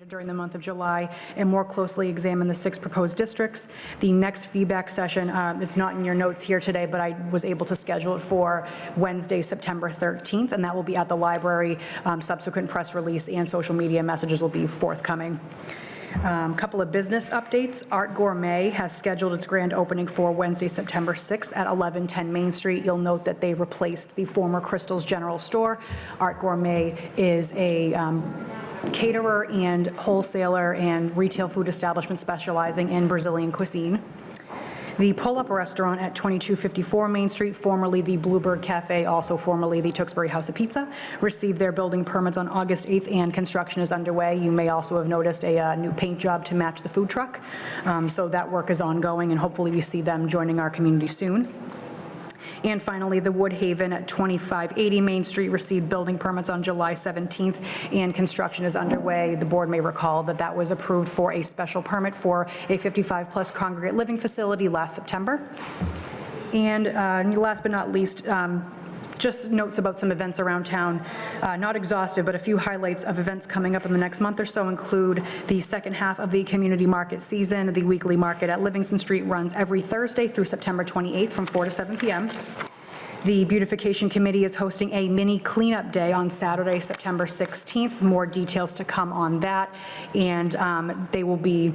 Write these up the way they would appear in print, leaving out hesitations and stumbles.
during the month of July and more closely examine the 6 proposed districts. The next feedback session, it's not in your notes here today, but I was able to schedule it for Wednesday, September 13th, and that will be at the library. Subsequent press release and social media messages will be forthcoming. Couple of business updates. Art Gourmet has scheduled its grand opening for Wednesday, September 6th at 1110 Main Street. You'll note that they replaced the former Crystal's General Store. Art Gourmet is a caterer and wholesaler and retail food establishment specializing in Brazilian cuisine. The Pull-Up Restaurant at 2254 Main Street, formerly the Bluebird Cafe, also formerly the Tewksbury House of Pizza, received their building permits on August 8th and construction is underway. You may also have noticed a new paint job to match the food truck. So that work is ongoing and hopefully we see them joining our community soon. And finally, the Woodhaven at 2580 Main Street received building permits on July 17th and construction is underway. The board may recall that that was approved for a special permit for a 55-plus congregate living facility last September. And last but not least, just notes about some events around town. Not exhaustive, but a few highlights of events coming up in the next month or so include the second half of the community market season. The weekly market at Livingston Street runs every Thursday through September 28th from 4 to 7 p.m. The Beautification Committee is hosting a mini cleanup day on Saturday, September 16th. More details to come on that. And they will be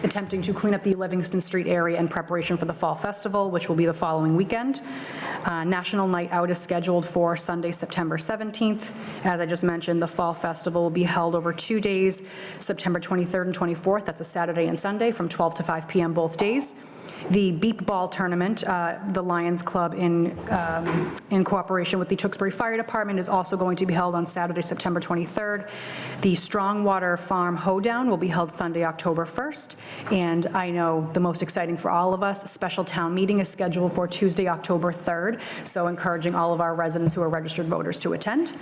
attempting to clean up the Livingston Street area in preparation for the Fall Festival, which will be the following weekend. National Night Out is scheduled for Sunday, September 17th. As I just mentioned, the Fall Festival will be held over 2 days, September 23rd and 24th. That's a Saturday and Sunday from 12 to 5 p.m. both days. The Beep Ball Tournament, the Lions Club in cooperation with the Tewksbury Fire Department, is also going to be held on Saturday, September 23rd. The Strongwater Farm Hoedown will be held Sunday, October 1st. And I know the most exciting for all of us, a special town meeting is scheduled for Tuesday, October 3rd. So encouraging all of our residents who are registered voters to attend.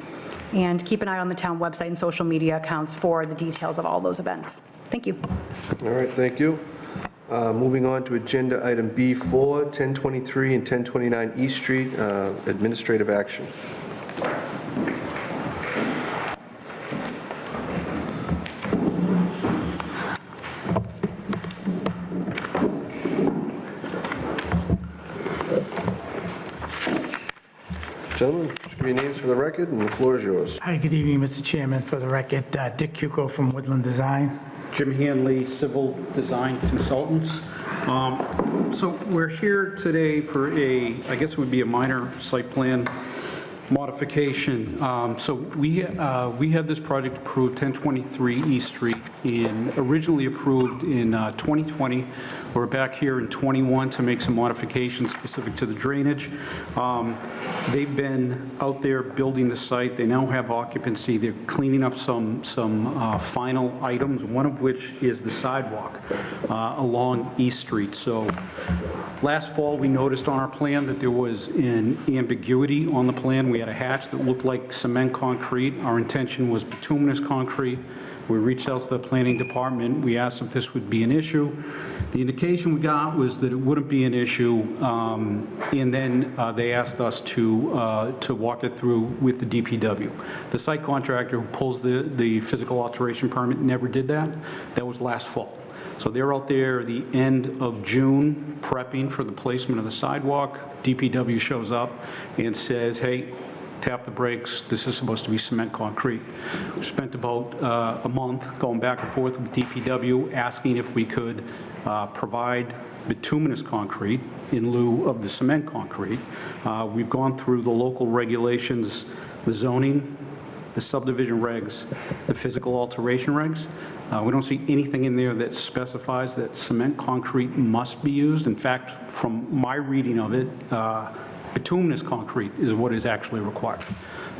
And keep an eye on the town website and social media accounts for the details of all those events. Thank you. All right, thank you. Moving on to agenda item B4, 1023 and 1029 East Street, administrative action. Gentlemen, just give your names for the record, and the floor is yours. Hi, good evening, Mr. Chairman. For the record, Dick Cuco from Woodland Design. Jim Hanley, Civil Design Consultants. So we're here today for I guess it would be a minor site plan modification. So we had this project approved, 1023 East Street, originally approved in 2020. We're back here in 21 to make some modifications specific to the drainage. They've been out there building the site. They now have occupancy. They're cleaning up some final items, one of which is the sidewalk along East Street. So last fall, we noticed on our plan that there was an ambiguity on the plan. We had a hatch that looked like cement concrete. Our intention was bituminous concrete. We reached out to the planning department. We asked if this would be an issue. The indication we got was that it wouldn't be an issue, and then they asked us to walk it through with the DPW. The site contractor who pulls the physical alteration permit never did that. That was last fall. So they're out there the end of June prepping for the placement of the sidewalk. DPW shows up and says, hey, tap the brakes, this is supposed to be cement concrete. We spent about a month going back and forth with DPW asking if we could provide bituminous concrete in lieu of the cement concrete. We've gone through the local regulations, the zoning, the subdivision regs, the physical alteration regs. We don't see anything in there that specifies that cement concrete must be used. In fact, from my reading of it, bituminous concrete is what is actually required.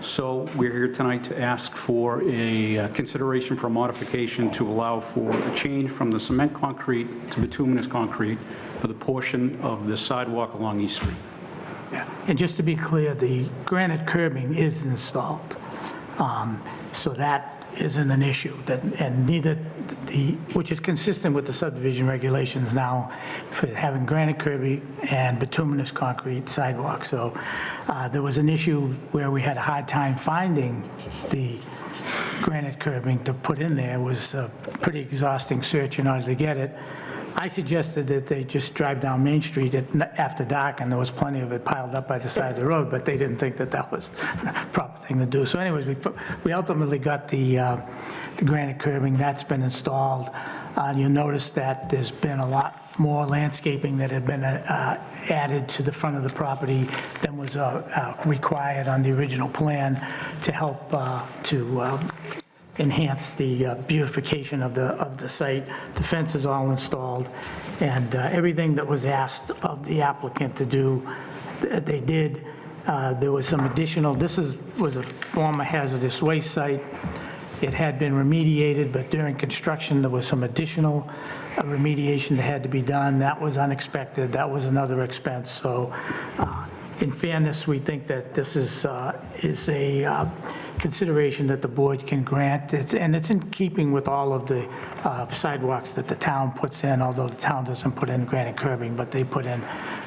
So we're here tonight to ask for a consideration for a modification to allow for a change from the cement concrete to bituminous concrete for the portion of the sidewalk along East Street. Yeah. And just to be clear, the granite curbing is installed. So that isn't an issue, and neither which is consistent with the subdivision regulations now for having granite curbing and bituminous concrete sidewalk. So there was an issue where we had a hard time finding the granite curbing to put in there was a pretty exhausting search in order to get it. I suggested that they just drive down Main Street after dark, and there was plenty of it piled up by the side of the road, but they didn't think that that was the proper thing to do. So anyways, we ultimately got the granite curbing. That's been installed. You'll notice that there's been a lot more landscaping that had been added to the front of the property than was required on the original plan to help to enhance the beautification of the site. The fence is all installed, and everything that was asked of the applicant to do, they did. There was some additional, was a former hazardous waste site. It had been remediated, but during construction, there was some additional remediation that had to be done. That was unexpected. That was another expense. So in fairness, we think that this is a consideration that the board can grant. And it's in keeping with all of the sidewalks that the town puts in, although the town doesn't put in granite curbing, but they put in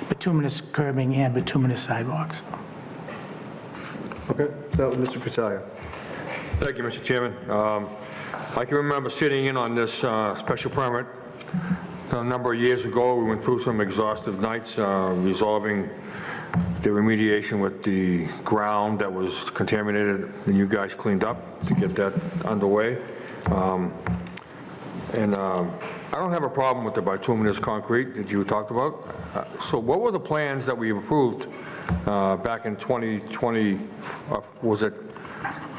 bituminous curbing and bituminous sidewalks. Okay, that was Mr. Fratelli. Thank you, Mr. Chairman. I can remember sitting in on this special permit a number of years ago. We went through some exhaustive nights resolving the remediation with the ground that was contaminated, and you guys cleaned up to get that underway. I don't have a problem with the bituminous concrete that you talked about. So what were the plans that we approved back in 2020? Was it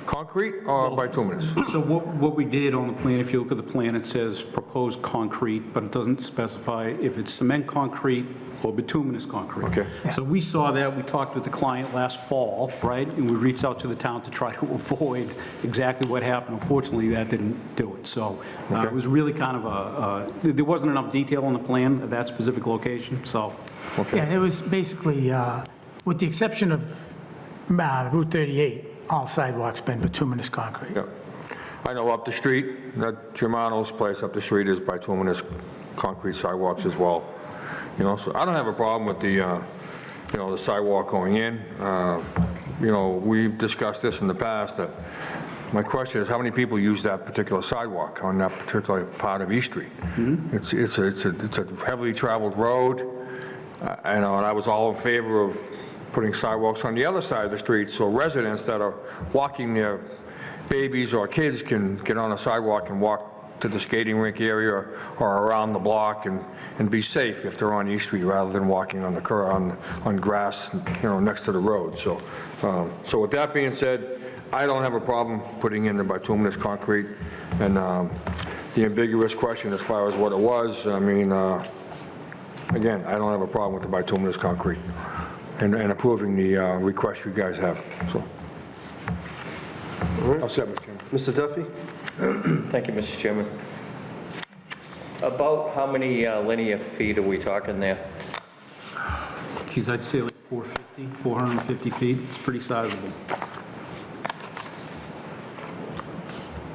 concrete or bituminous? So what we did on the plan, if you look at the plan, it says proposed concrete, but it doesn't specify if it's cement concrete or bituminous concrete. Okay. So we saw that, we talked with the client last fall, right? And we reached out to the town to try to avoid exactly what happened. Unfortunately, that didn't do it. So Okay. it was really kind of there wasn't enough detail on the plan at that specific location, so. Okay. Yeah, it was basically, with the exception of Route 38, all sidewalks been bituminous concrete. Yeah. I know up the street, that Germano's place up the street is bituminous concrete sidewalks as well. You know, so I don't have a problem with the, the sidewalk going in. We've discussed this in the past. That my question is, how many people use that particular sidewalk on that particular part of East Street? Mm-hmm. It's a heavily traveled road, and I was all in favor of putting sidewalks on the other side of the street so residents that are walking their babies or kids can get on a sidewalk and walk to the skating rink area or around the block and be safe if they're on East Street rather than walking on the on grass, next to the road. So with that being said, I don't have a problem putting in the bituminous concrete. And the ambiguous question as far as what it was, I mean, again, I don't have a problem with the bituminous concrete and approving the request you guys have. So, I'll set, Mr. Chairman. Mr. Duffy? Thank you, Mr. Chairman. About how many linear feet are we talking there? Geez, I'd say like 450 feet. It's pretty sizable.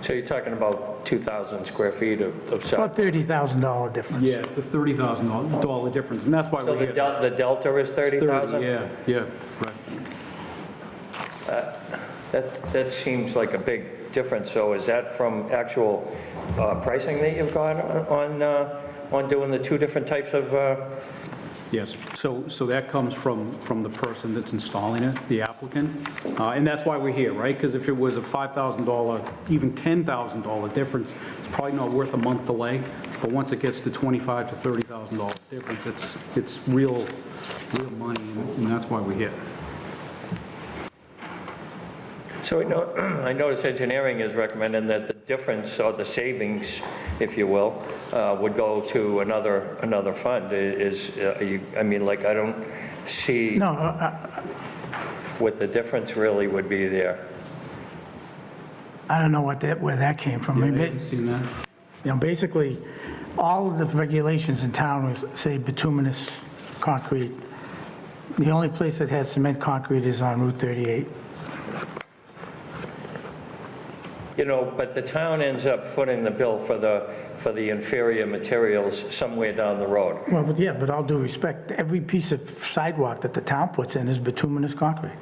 So you're talking about 2,000 square feet of About south. $30,000 difference. Yeah, it's a $30,000 difference, and that's why So we're here. the delta is 30,000? Yeah, right. That seems like a big difference. So is that from actual pricing that you've got on doing the two different types of? Yes, so that comes from the person that's installing it, the applicant, and that's why we're here, right? Because if it was a $5,000, even $10,000 difference, it's probably not worth a month delay, but once it gets to $25,000 to $30,000 difference, it's real money, and that's why we're here. So I notice engineering is recommending that the difference or the savings, if you will, would go to another fund. I don't see No, what the difference really would be there. I don't know where that came from. Yeah, I haven't seen that. Basically, all of the regulations in town say bituminous concrete. The only place that has cement concrete is on Route 38. But the town ends up footing the bill for the inferior materials somewhere down the road. Well, but all due respect, every piece of sidewalk that the town puts in is bituminous concrete.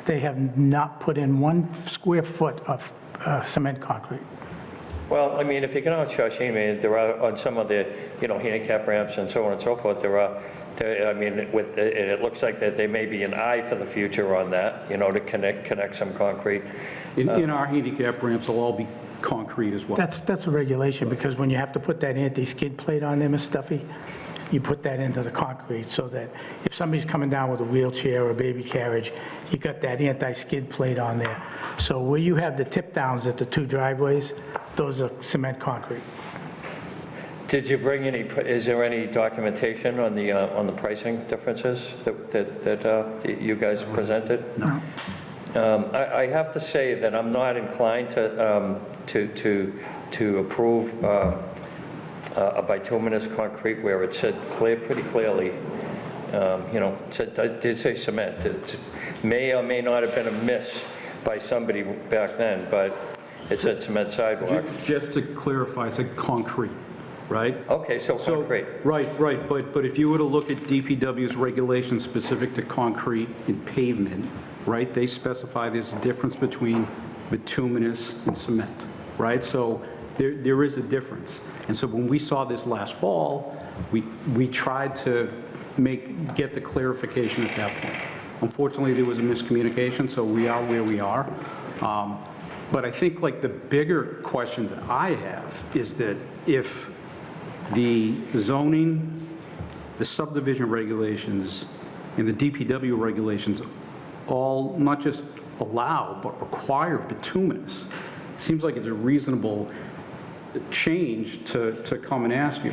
They have not put in 1 square foot of cement concrete. Well, I mean, if you can charge, I mean, there are on some of the, handicap ramps and so on and so forth, I mean, it looks like that there may be an eye for the future on that, to connect some concrete. In our handicap ramps, will all be concrete as well. That's a regulation, because when you have to put that anti-skid plate on there, Mr. Duffy, you put that into the concrete so that if somebody's coming down with a wheelchair or a baby carriage, you got that anti-skid plate on there. So where you have the tip downs at the two driveways, those are cement concrete. Did you bring is there any documentation on the pricing differences that you guys presented? No. I have to say that I'm not inclined to approve a bituminous concrete where it said pretty clearly, it did say cement. It may or may not have been a miss by somebody back then, but it said cement sidewalk. Just to clarify, it's a concrete, right? Okay, so concrete. Right, but if you were to look at DPW's regulations specific to concrete and pavement, right, they specify there's a difference between bituminous and cement, right? So there is a difference. And so when we saw this last fall, we tried to get the clarification at that point. Unfortunately, there was a miscommunication, so we are where we are. But I think like the bigger question that I have is that if the zoning, the subdivision regulations, and the DPW regulations all not just allow, but require bituminous, it seems like it's a reasonable change to come and ask you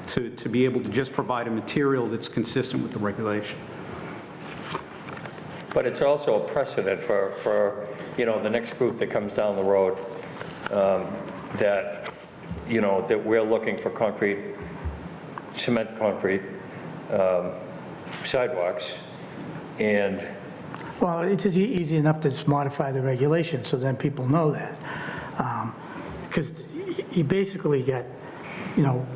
to be able to just provide a material that's consistent with the regulation. But it's also a precedent for the next group that comes down the road, that we're looking for cement concrete sidewalks, and Well, it's easy enough to just modify the regulation, so then people know that. Because you basically got,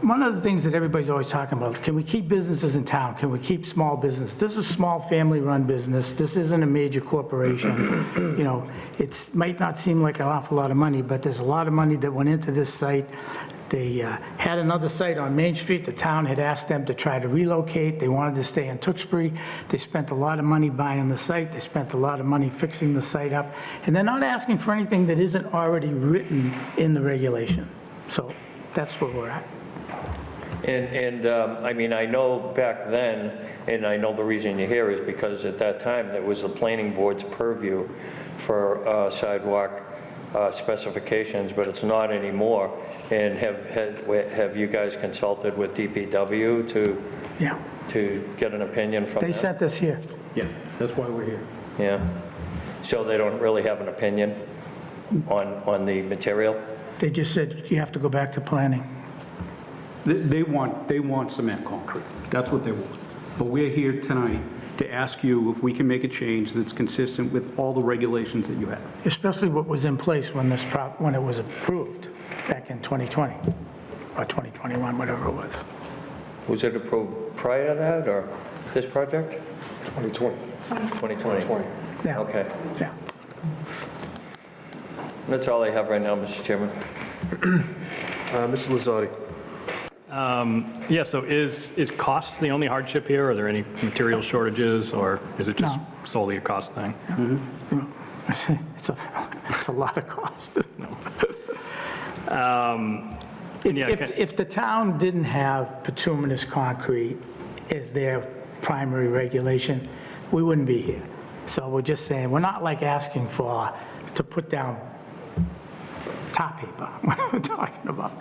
one of the things that everybody's always talking about is, can we keep businesses in town? Can we keep small business? This is a small family-run business. This isn't a major corporation. It might not seem like an awful lot of money, but there's a lot of money that went into this site. They had another site on Main Street. The town had asked them to try to relocate. They wanted to stay in Tewksbury. They spent a lot of money buying the site. They spent a lot of money fixing the site up. And they're not asking for anything that isn't already written in the regulation. So that's where we're at. And I mean, I know back then, and I know the reason you're here is because at that time, it was the planning board's purview for sidewalk specifications, but it's not anymore. And have you guys consulted with DPW Yeah. to get an opinion from them? They sent us here. Yeah, that's why we're here. Yeah. So they don't really have an opinion on the material? They just said you have to go back to planning. They want cement concrete. That's what they want. But we're here tonight to ask you if we can make a change that's consistent with all the regulations that you have. Especially what was in place when when it was approved back in 2020 or 2021, whatever it was. Was it approved prior to that, or this project? 2020. 2020? Yeah. Okay. Yeah. That's all I have right now, Mr. Chairman. Mr. Lazardi. Yeah, so is cost the only hardship here? Are there any material shortages, or is it just No. solely a cost thing? It's a lot of cost. Yeah, If the town didn't have bituminous concrete as their primary regulation, we wouldn't be here. So we're just saying, we're not like asking to put down tar paper. We're talking about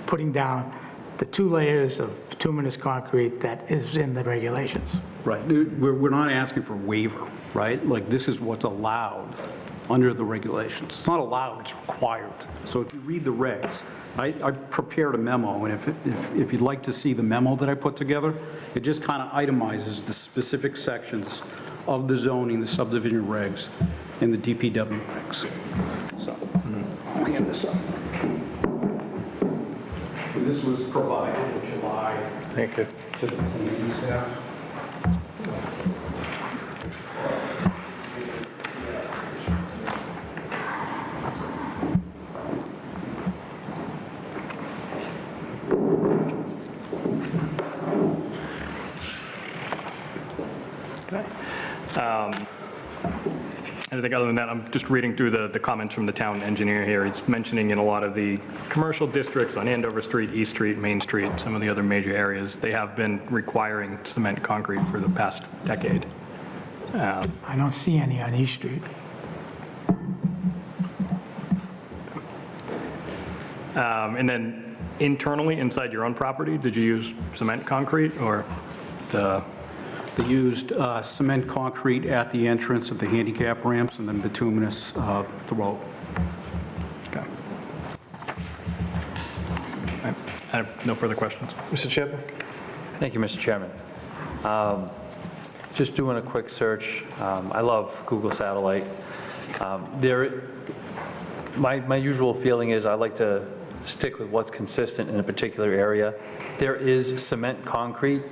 putting down the 2 layers of bituminous concrete that is in the regulations. Right. We're not asking for waiver, right? Like, this is what's allowed under the regulations. It's not allowed, it's required. So if you read the regs, I prepared a memo, and if you'd like to see the memo that I put together, it just kind of itemizes the specific sections of the zoning, the subdivision regs, and the DPW regs. So, let me get this up. This was provided in July Thank you. to the planning staff. anything other than that. I'm just reading through the comments from the town engineer here. He's mentioning in a lot of the commercial districts on Andover Street, East Street, Main Street, some of the other major areas, they have been requiring cement concrete for the past decade. I don't see any on East Street. And then internally, inside your own property, did you use cement concrete or the? They used cement concrete at the entrance of the handicap ramps and then bituminous throughout. Okay. I have no further questions. Mr. Champa? Thank you, Mr. Chairman. Just doing a quick search. I love Google Satellite. My usual feeling is I like to stick with what's consistent in a particular area. There is cement concrete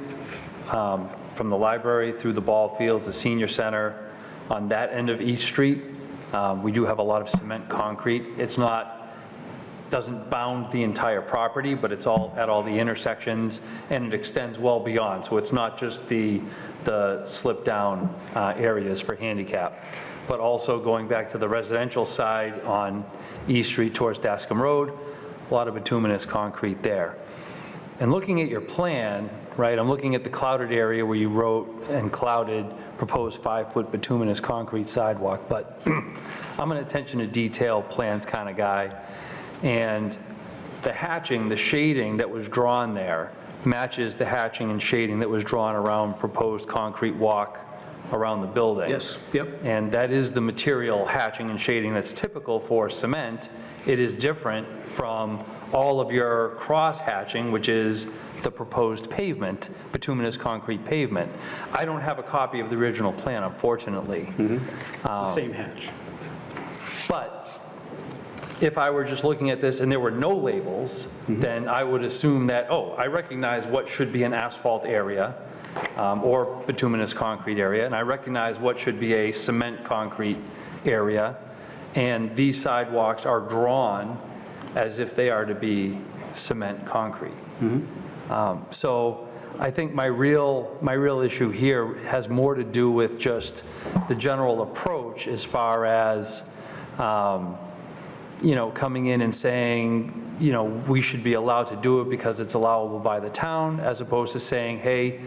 from the library through the ball fields, the senior center, on that end of each street. We do have a lot of cement concrete. It's not, doesn't bound the entire property, but it's all at all the intersections, and it extends well beyond. So it's not just the slip down areas for handicap, but also going back to the residential side on East Street towards Dascom Road, a lot of bituminous concrete there. And looking at your plan, right, I'm looking at the clouded area where you wrote and clouded proposed 5-foot bituminous concrete sidewalk, but I'm an attention to detail plans kind of guy. And the hatching, the shading that was drawn there matches the hatching and shading that was drawn around proposed concrete walk around the building. Yes, yep. And that is the material hatching and shading that's typical for cement. It is different from all of your cross hatching, which is the proposed pavement, bituminous concrete pavement. I don't have a copy of the original plan, unfortunately. It's the same hatch. But if I were just looking at this and there were no labels, then I would assume that, oh, I recognize what should be an asphalt area or bituminous concrete area, and I recognize what should be a cement concrete area, and these sidewalks are drawn as if they are to be cement concrete. So I think my real issue here has more to do with just the general approach as far as coming in and saying, we should be allowed to do it because it's allowable by the town, as opposed to saying, hey,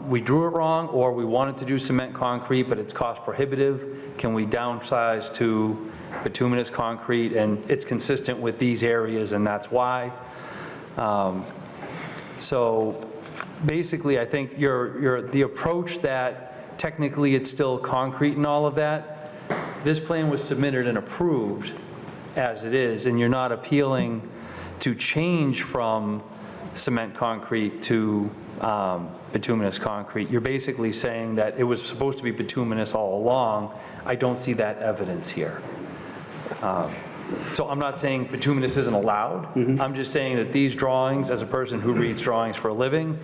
we drew it wrong, or we wanted to do cement concrete, but it's cost prohibitive. Can we downsize to bituminous concrete? And it's consistent with these areas, and that's why. So basically, I think the approach that technically it's still concrete and all of that, this plan was submitted and approved as it is, and you're not appealing to change from cement concrete to bituminous concrete. You're basically saying that it was supposed to be bituminous all along. I don't see that evidence here. So I'm not saying bituminous isn't allowed. I'm just saying that these drawings, as a person who reads drawings for a living,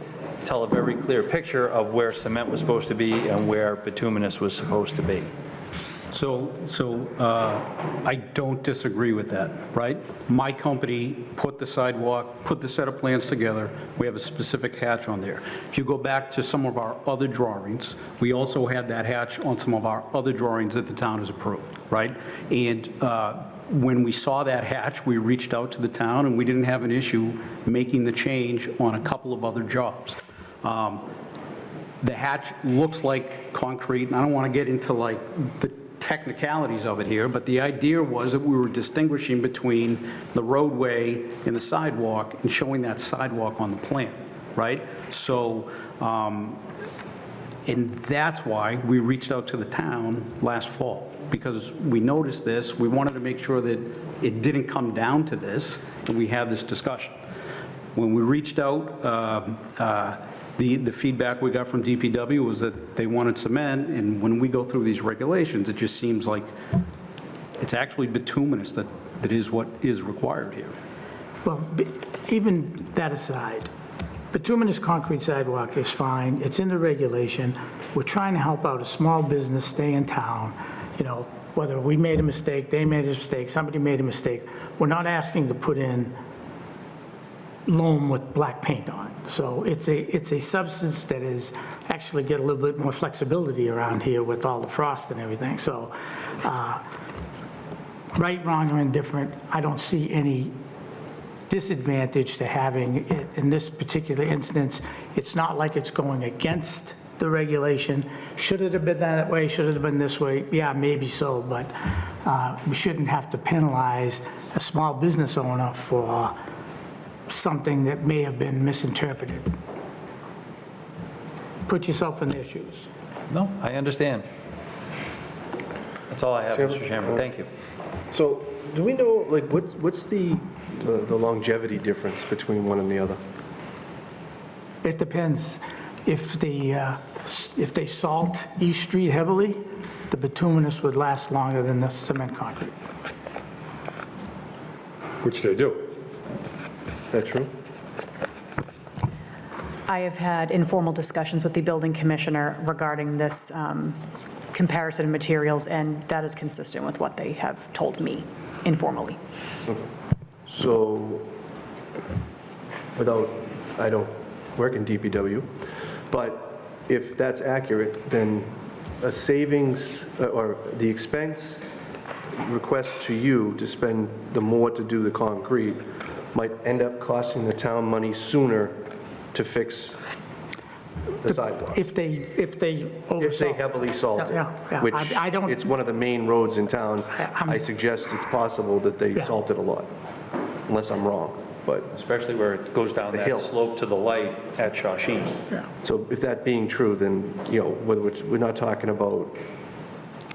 tell a very clear picture of where cement was supposed to be and where bituminous was supposed to be. So I don't disagree with that, right? My company put the sidewalk, put the set of plans together. We have a specific hatch on there. If you go back to some of our other drawings, we also had that hatch on some of our other drawings that the town has approved, right? And when we saw that hatch, we reached out to the town, and we didn't have an issue making the change on a couple of other jobs. The hatch looks like concrete, and I don't want to get into like the technicalities of it here, but the idea was that we were distinguishing between the roadway and the sidewalk and showing that sidewalk on the plan, right? So, and that's why we reached out to the town last fall, because we noticed this. We wanted to make sure that it didn't come down to this, and we had this discussion. When we reached out, the feedback we got from DPW was that they wanted cement, and when we go through these regulations, it just seems like it's actually bituminous that is what is required here. Well, even that aside, bituminous concrete sidewalk is fine. It's in the regulation. We're trying to help out a small business stay in town. Whether we made a mistake, they made a mistake, somebody made a mistake. We're not asking to put in loam with black paint on it. So it's a substance that is actually actually get a little bit more flexibility around here with all the frost and everything. So right, wrong, or indifferent, I don't see any disadvantage to having it in this particular instance. It's not like it's going against the regulation. Should it have been that way? Should it have been this way? Yeah, maybe so, but we shouldn't have to penalize a small business owner for something that may have been misinterpreted. Put yourself in their shoes. No, I understand. That's all I have, Mr. Chairman. Thank you. So, do we know, like, what's the longevity difference between one and the other? It depends. If they salt East Street heavily, the bituminous would last longer than the cement concrete. Which they do. Is that true? I have had informal discussions with the building commissioner regarding this comparison of materials, and that is consistent with what they have told me informally. So, I don't work in DPW, but if that's accurate, then a savings or the expense request to you to spend the more to do the concrete might end up costing the town money sooner to fix the sidewalk. If they If they oversalt. heavily salt it, Yeah. which I don't- it's one of the main roads in town. I'm- I suggest it's possible that they Yeah. salt it a lot, unless I'm wrong. But, Especially where it goes down The hill. that slope to the light at Shawshene. so if that being true, then, we're not talking about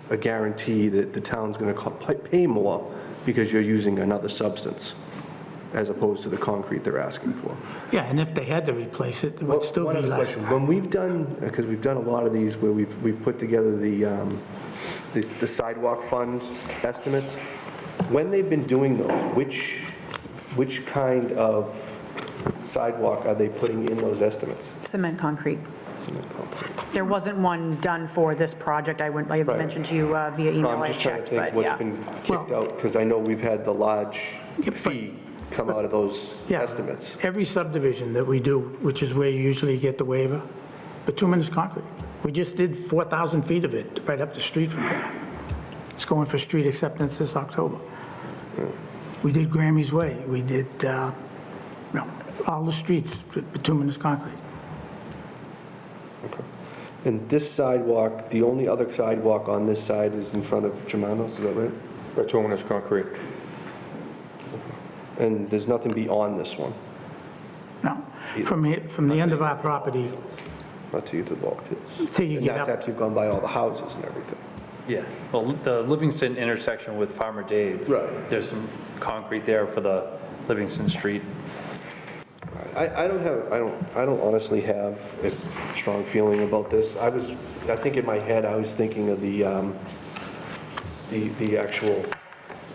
a guarantee that the town's going to pay more because you're using another substance, as opposed to the concrete they're asking for. Yeah, and if they had to replace it, it would still One be other less. question. When we've done, because we've done a lot of these where we've put together the sidewalk fund estimates, when they've been doing those, which kind of sidewalk are they putting in those estimates? Cement concrete. Cement concrete. There wasn't one done for this project. I had Right. mentioned to you via No, email. I'm I just trying to checked, think but what's yeah. been kicked out, because I know we've had the large Yeah, but- fee come out of those Yeah. estimates. Every subdivision that we do, which is where you usually get the waiver, bituminous concrete. We just did 4,000 feet of it right up the street from here. It's going for street acceptance this October. We did Grammy's Way. We did, all the streets, with bituminous concrete. And this sidewalk, the only other sidewalk on this side is in front of Germanos, is that right? Bituminous concrete. And there's nothing beyond this one, No, from the end of our property not to get to the ball fields. till you And get that's up. after you've gone by all the houses and everything. Yeah, well, the Livingston intersection with Farmer Dave. Right. There's some concrete there for the Livingston Street. I don't honestly have a strong feeling about this. I think in my head, I was thinking of the actual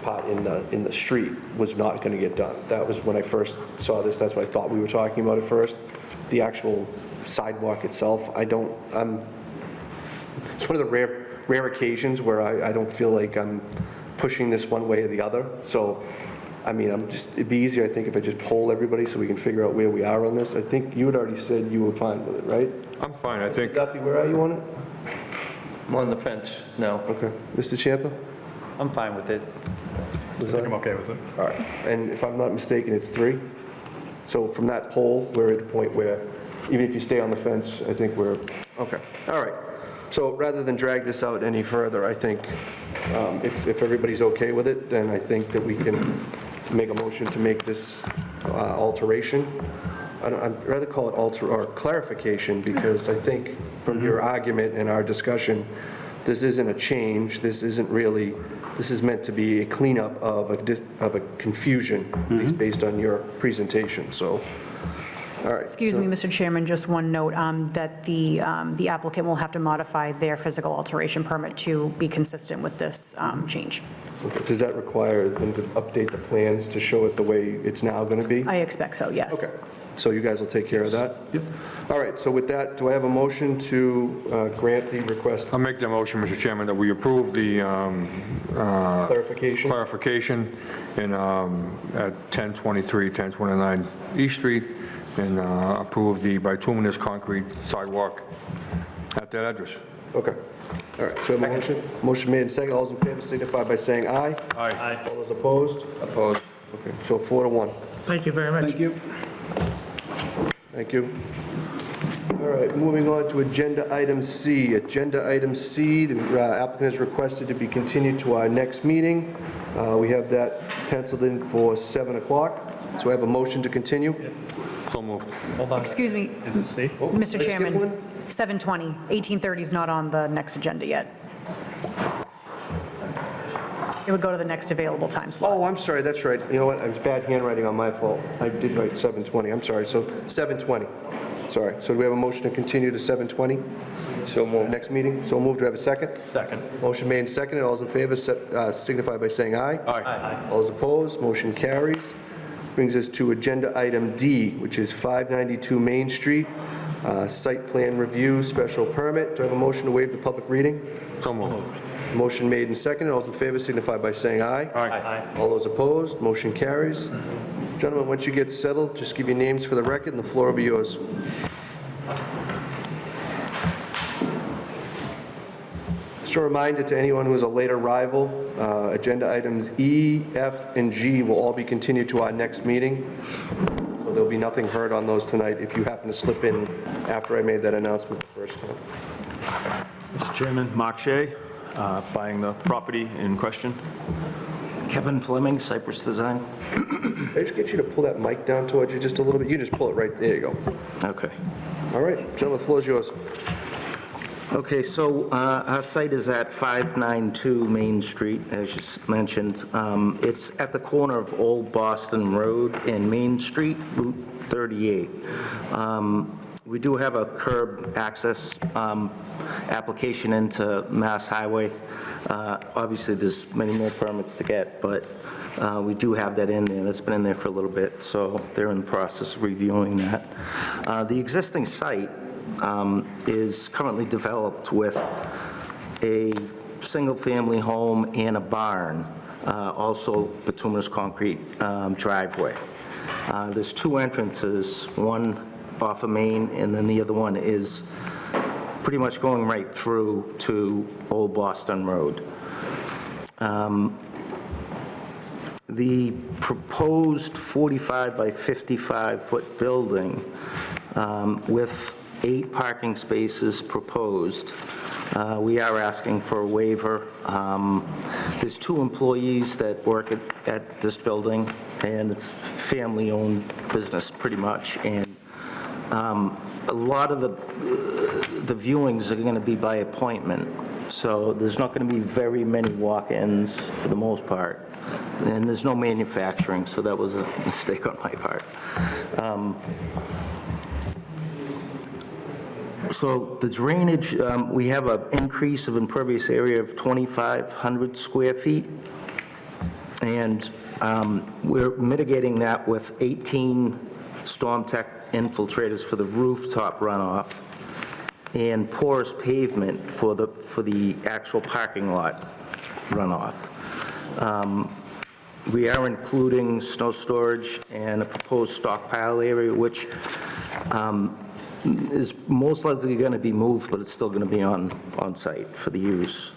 part in the street was not going to get done. That was when I first saw this, that's what I thought we were talking about at first. The actual sidewalk itself, it's one of the rare occasions where I don't feel like I'm pushing this one way or the other. So, it'd be easier, I think, if I just poll everybody so we can figure out where we are on this. I think you had already said you were fine with it, right? I'm fine, I think. Mr. Duffy, where are you on it? I'm on the fence now. Okay. Mr. Champa? I'm fine with it. I think I'm okay with it. All right. And if I'm not mistaken, it's 3? So from that poll, we're at a point where, even if you stay on the fence, I think we're, okay. All right. So rather than drag this out any further, I think if everybody's okay with it, then I think that we can make a motion to make this alteration. I'd rather call it alter or clarification, because I think from your argument and our discussion, this isn't a change, this is meant to be a cleanup of a confusion, at least based on your presentation, so, all right. Excuse me, Mr. Chairman, just one note, that the applicant will have to modify their physical alteration permit to be consistent with this change. Okay. Does that require them to update the plans to show it the way it's now going to be? I expect so, yes. Okay, so you guys will take care of that? Yep. All right, so with that, do I have a motion to grant the request I'll make the motion, Mr. Chairman, that we approve the clarification? clarification at 1023, 1029 East Street and approve the bituminous concrete sidewalk at that address. Okay. All right, so a motion made and second. All those in favor signify by saying aye. Aye. All those opposed? Opposed? Okay, so 4-1. Thank you very much. Thank you. Thank you. All right, moving on to Agenda Item C. Agenda Item C, the applicant has requested to be continued to our next meeting. We have that penciled in for 7 o'clock. So I have a motion to continue. So moved. Excuse me, Is it C? Mr. Did I skip Chairman, one? 7:20, 18:30 is not on the next agenda yet. It would go to the next available time slot. Oh, I'm sorry, that's right. You know what, it was bad handwriting on my fault. I did write 7:20, I'm sorry, so 7:20. Sorry, so do we have a motion to continue to 7:20? So moved. Next meeting, so moved, do we have a second? Second. Motion made and seconded, all those in favor signify by saying aye. Aye. All those opposed, motion carries. Brings us to Agenda Item D, which is 592 Main Street, site plan review, special permit. Do I have a motion to waive the public reading? So moved. Motion made and seconded, all those in favor signify by saying aye. Aye. All those opposed, motion carries. Gentlemen, once you get settled, just give your names for the record, and the floor will be yours. Just a reminder to anyone who is a late arrival, agenda items E, F, and G will all be continued to our next meeting. So there'll be nothing heard on those tonight if you happen to slip in after I made that announcement the first time. Mr. Chairman, Mark Shea, buying the property in question. Kevin Fleming, Cypress Design. Can I just get you to pull that mic down towards you just a little bit? You can just pull it right, there you go. Okay. All right, gentlemen, the floor is yours. Okay, so our site is at 592 Main Street, as you mentioned. It's at the corner of Old Boston Road and Main Street, Route 38. We do have a curb access application into Mass Highway. Obviously, there's many more permits to get, but we do have that in there. That's been in there for a little bit, so they're in the process of reviewing that. The existing site is currently developed with a single-family home and a barn, also bituminous concrete driveway. There's two entrances, one off of Main, and then the other one is pretty much going right through to Old Boston Road. The proposed 45 by 55-foot building with 8 parking spaces proposed. We are asking for a waiver. There's 2 employees that work at this building, and it's family-owned business pretty much. And a lot of the viewings are going to be by appointment, so there's not going to be very many walk-ins for the most part. And there's no manufacturing, so that was a mistake on my part. So the drainage, we have an increase of impervious area of 2,500 square feet, and we're mitigating that with 18 Storm Tech infiltrators for the rooftop runoff and porous pavement for the actual parking lot runoff. We are including snow storage and a proposed stockpile area, which is most likely going to be moved, but it's still going to be on site for the use,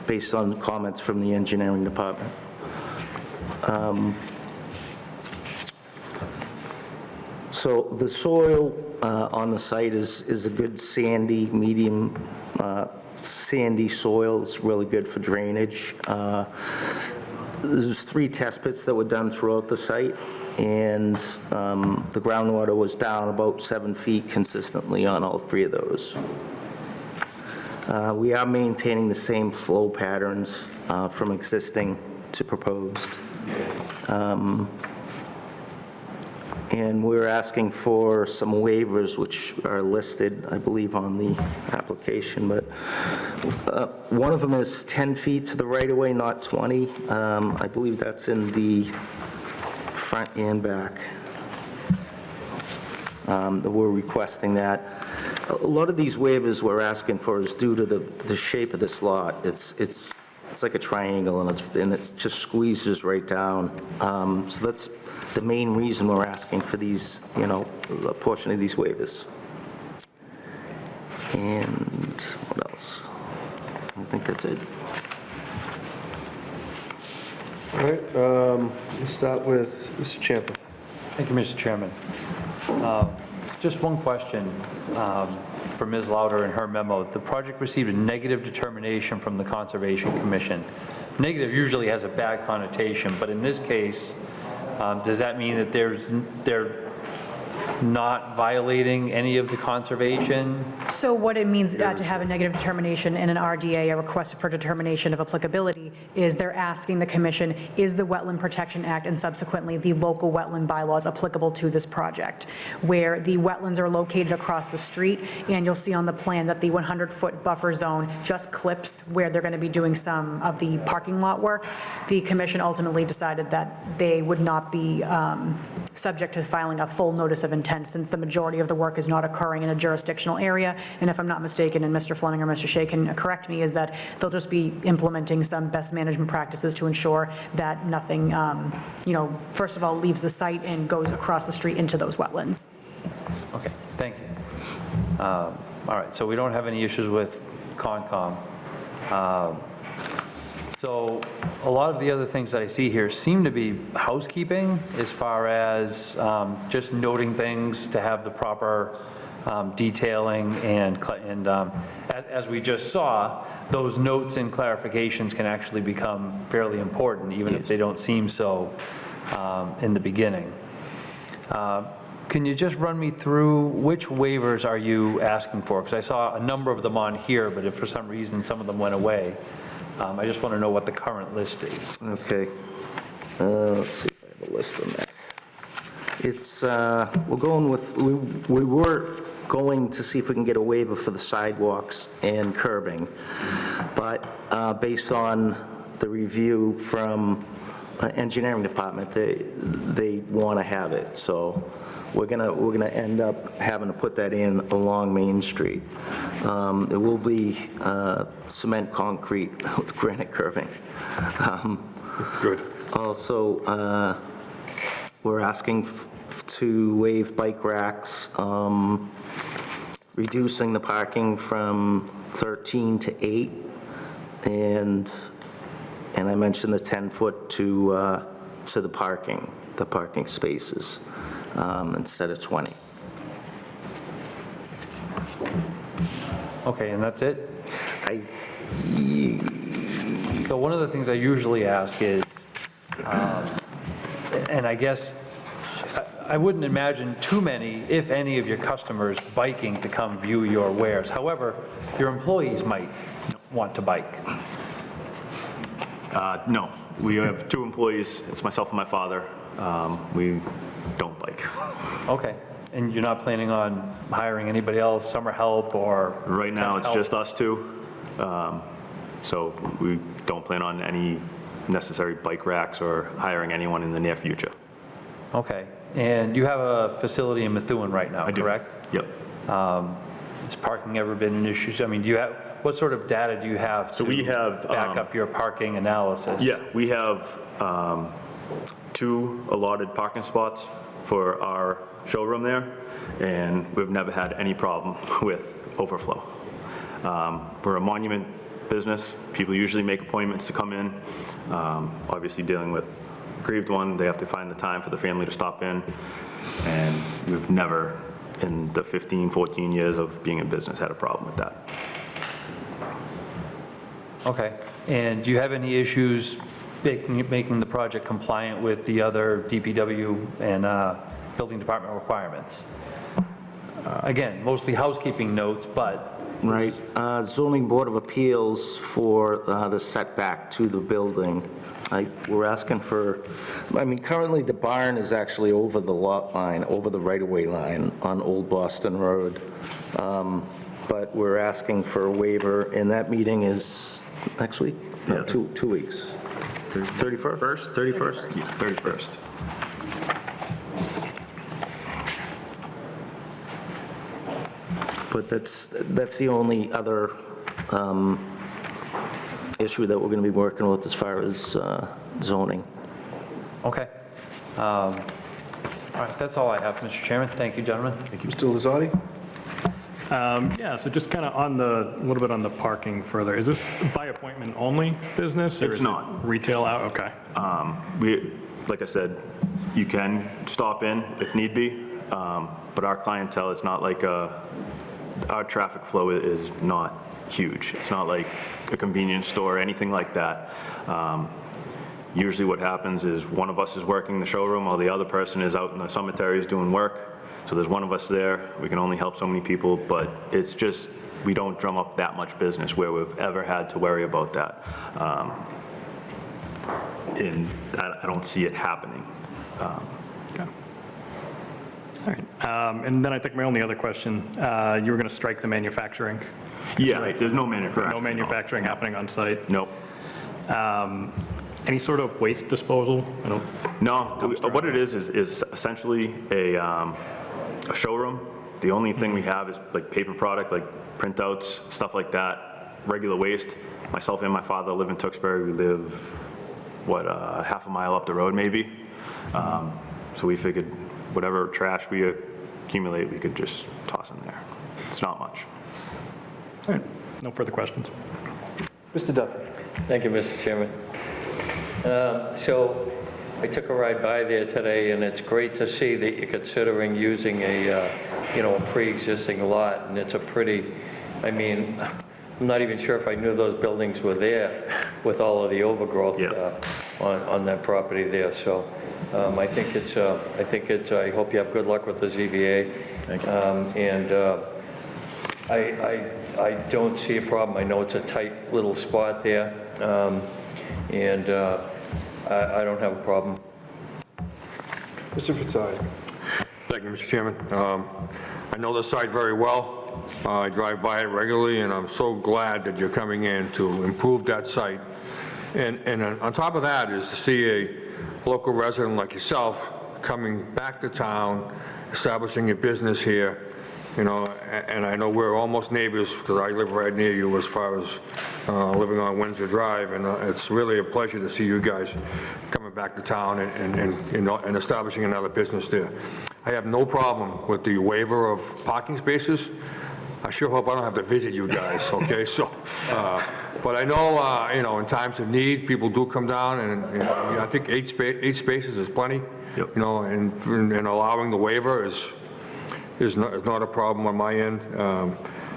based on comments from the engineering department. So the soil on the site is a good sandy, medium sandy soil. It's really good for drainage. There's 3 test pits that were done throughout the site, and the groundwater was down about 7 feet consistently on all 3 of those. We are maintaining the same flow patterns from existing to proposed. And we're asking for some waivers, which are listed, I believe, on the application, but one of them is 10 feet to the right-of-way, not 20. I believe that's in the front and back. That we're requesting that. A lot of these waivers we're asking for is due to the shape of this lot. It's like a triangle, and it just squeezes right down. So the main reason we're asking for these, a portion of these waivers. And what else? I think that's it. All right, let's start with Mr. Champa. Thank you, Mr. Chairman. Just one question for Ms. Lauder in her memo. The project received a negative determination from the Conservation Commission. Negative usually has a bad connotation, but in this case, does that mean that they're not violating any of the conservation? So what it means to have a negative determination in an RDA, a request for determination of applicability, is they're asking the commission, is the Wetland Protection Act and subsequently the local wetland bylaws applicable to this project? Where the wetlands are located across the street, and you'll see on the plan that the 100-foot buffer zone just clips where they're going to be doing some of the parking lot work. The commission ultimately decided that they would not be subject to filing a full notice of intent, since the majority of the work is not occurring in a jurisdictional area. And if I'm not mistaken, and Mr. Fleming or Mr. Shea can correct me, is that they'll just be implementing some best management practices to ensure that nothing, first of all, leaves the site and goes across the street into those wetlands. Okay, thank you. All right, so we don't have any issues with Concom. So a lot of the other things that I see here seem to be housekeeping, as far as just noting things to have the proper detailing, and as we just saw, those notes and clarifications can actually become fairly important, even if they don't seem so in the beginning. Can you just run me through which waivers are you asking for? Because I saw a number of them on here, but if for some reason some of them went away, I just want to know what the current list is. Okay. Let's see if I have a list on that. It's, we're going with, we were going to see if we can get a waiver for the sidewalks and curbing, but based on the review from engineering department, they want to have it, so we're gonna end up having to put that in along Main Street. It will be cement concrete with granite curbing. Good. Also, we're asking to waive bike racks, reducing the parking from 13 to 8, and I mentioned the 10-foot to the parking spaces, instead of 20. Okay, and that's it? So one of the things I usually ask is, and I guess, I wouldn't imagine too many, if any, of your customers biking to come view your wares. However, your employees might want to bike. No, we have 2 employees, it's myself and my father. We don't bike. Okay, and you're not planning on hiring anybody else, summer help or? Right now, it's temp help? just us 2. So we don't plan on any necessary bike racks or hiring anyone in the near future. Okay, and you have a facility in Methuen right now, I do. correct? Yep. Has parking ever been an issue? I mean, what sort of data do you have So we have, to back up your parking analysis? Yeah, we have 2 allotted parking spots for our showroom there, and we've never had any problem with overflow. We're a monument business. People usually make appointments to come in. Obviously, dealing with a grieved one, they have to find the time for the family to stop in, and we've never, in the 15, 14 years of being in business, had a problem with that. Okay, and do you have any issues making the project compliant with the other DPW and building department requirements? Again, mostly housekeeping notes, but... Right. Zoning Board of Appeals for the setback to the building. We're asking for, currently the barn is actually over the lot line, over the right-of-way line on Old Boston Road. But we're asking for a waiver, and that meeting is next week? No, Yeah. 2 weeks. 31st? 31st? Yeah, 31st. But that's the only other issue that we're going to be working with as far as zoning. Okay. All right, that's all I have, Mr. Chairman. Thank you, gentlemen. Mr. Lazardi? Yeah, so just kind of a little bit on the parking further. Is this by appointment only business? or It's is it not. Retail out, okay. Like I said, you can stop in if need be, but our clientele is not like our traffic flow is not huge. It's not like a convenience store or anything like that. Usually what happens is one of us is working the showroom while the other person is out in the cemeteries doing work. So there's one of us there. We can only help so many people, but it's just, we don't drum up that much business where we've ever had to worry about that. And I don't see it happening. Okay. All right, and then I think my only other question, you were going to strike the manufacturing. Yeah, there's no manufacturing. No manufacturing happening on site. Nope. Any sort of waste disposal? I don't. No, what it is essentially a showroom. The only thing we have is like paper product, like printouts, stuff like that, regular waste. Myself and my father live in Tewksbury. We live, half a mile up the road maybe. So we figured whatever trash we accumulate, we could just toss in there. It's not much. All right, no further questions. Mr. Duffy? Thank you, Mr. Chairman. So I took a ride by there today, and it's great to see that you're considering using a pre-existing lot, and it's a pretty, I mean, I'm not even sure if I knew those buildings were there with all of the overgrowth on that property there. So I hope you have good luck with the ZBA. Thank you. And I don't see a problem. I know it's a tight little spot there, and I don't have a problem. Mr. Fitzgerald? Thank you, Mr. Chairman. I know the site very well. I drive by it regularly, and I'm so glad that you're coming in to improve that site. And on top of that is to see a local resident like yourself coming back to town, establishing a business here, and I know we're almost neighbors because I live right near you as far as living on Windsor Drive, and it's really a pleasure to see you guys coming back to town and establishing another business there. I have no problem with the waiver of parking spaces. I sure hope I don't have to visit you guys, okay? So, but I know, in times of need, people do come down, and I think eight spaces is plenty. Yep. And allowing the waiver is not a problem on my end.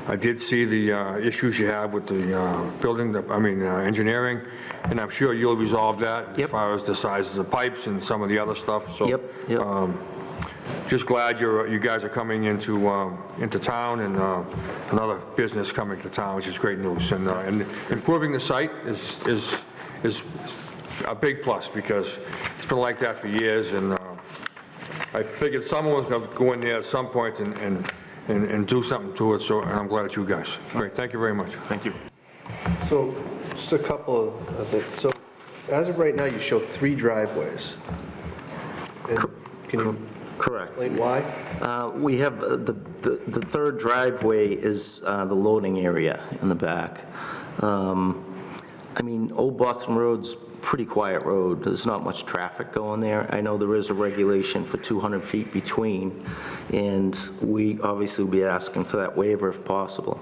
I did see the issues you have with the building, engineering, and I'm sure you'll resolve that as far as the sizes of pipes and some of the other stuff. So, just glad you guys are coming into town, and another business coming to town, which is great news. And improving the site is a big plus because it's been like that for years, and I figured someone was going to go in there at some point and do something to it. So, and I'm glad it's you guys. Great, thank you very much. Thank you. So, just a couple of things. So, as of right now, you show 3 driveways. And can you Correct. explain why? We have, the third driveway is the loading area in the back. Old Boston Road's pretty quiet road. There's not much traffic going there. I know there is a regulation for 200 feet between, and we obviously will be asking for that waiver if possible.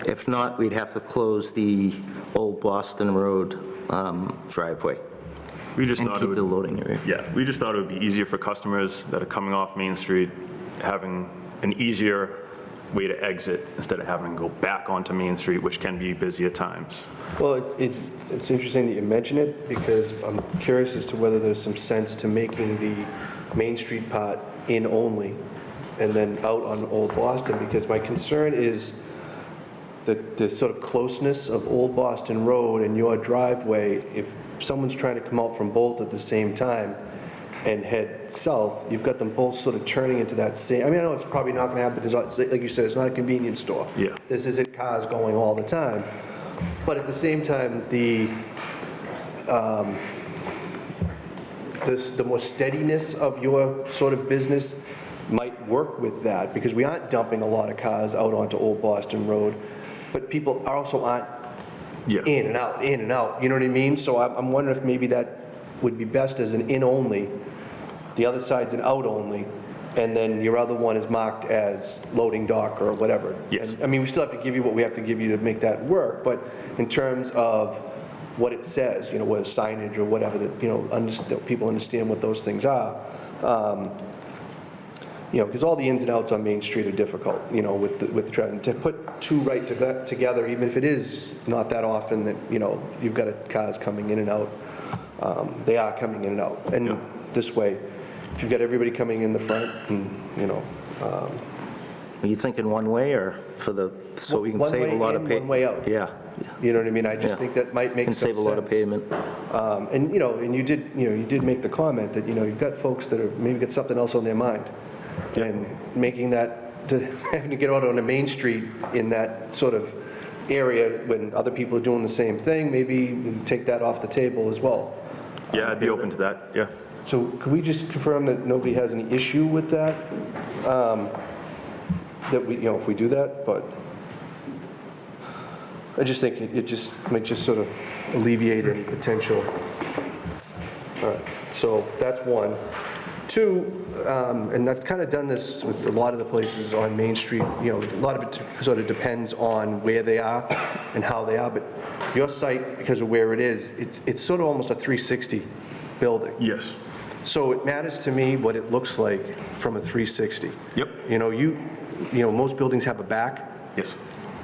If not, we'd have to close the Old Boston Road driveway We just and thought it keep would. the loading area. Yeah, we just thought it would be easier for customers that are coming off Main Street, having an easier way to exit instead of having to go back onto Main Street, which can be busy at times. Well, it's interesting that you mention it, because I'm curious as to whether there's some sense to making the Main Street part in only, and then out on Old Boston, because my concern is the sort of closeness of Old Boston Road and your driveway. If someone's trying to come out from Bolt at the same time and head south, you've got them both sort of turning into that same, I know it's probably not going to happen, because like you said, it's not a convenience store. Yeah. This isn't cars going all the time. But at the same time, the more steadiness of your sort of business might work with that, because we aren't dumping a lot of cars out onto Old Boston Road, but people also aren't Yeah. in and out, you know what I mean? So I'm wondering if maybe that would be best as an in only, the other side's an out only, and then your other one is marked as loading dock or whatever. Yes. And, I mean, we still have to give you what we have to give you to make that work, but in terms of what it says, you know, whether signage or whatever, that, you know, people understand what those things are. You know, because all the ins and outs on Main Street are difficult, you know, with the traffic. To put two right together, even if it is not that often that, you know, you've got cars coming in and out, they are coming in and out. And Yeah. this way, if you've got everybody coming in the front, and, you know. Are you thinking one way or so we can One save way a lot of in, pavement? one way out. Yeah. You know what I mean? I just Yeah. think that might make Can some save sense. a lot of pavement. And, you know, and you did make the comment that, you know, you've got folks that are, maybe got something else on their mind. And making that, having to get out on a Main Street in that sort of area when other people are doing the same thing, maybe take that off the table as well. Yeah, I'd be open to that, yeah. So could we just confirm that nobody has any issue with that? That we, you know, if we do that, but I just think it just might just sort of alleviate any potential. All right, so that's one. Two, and I've kind of done this with a lot of the places on Main Street, you know, a lot of it sort of depends on where they are and how they are, but your site, because of where it is, it's sort of almost a 360 building. Yes. So it matters to me what it looks like from a 360. Yep. You know, most buildings have a back. Yes.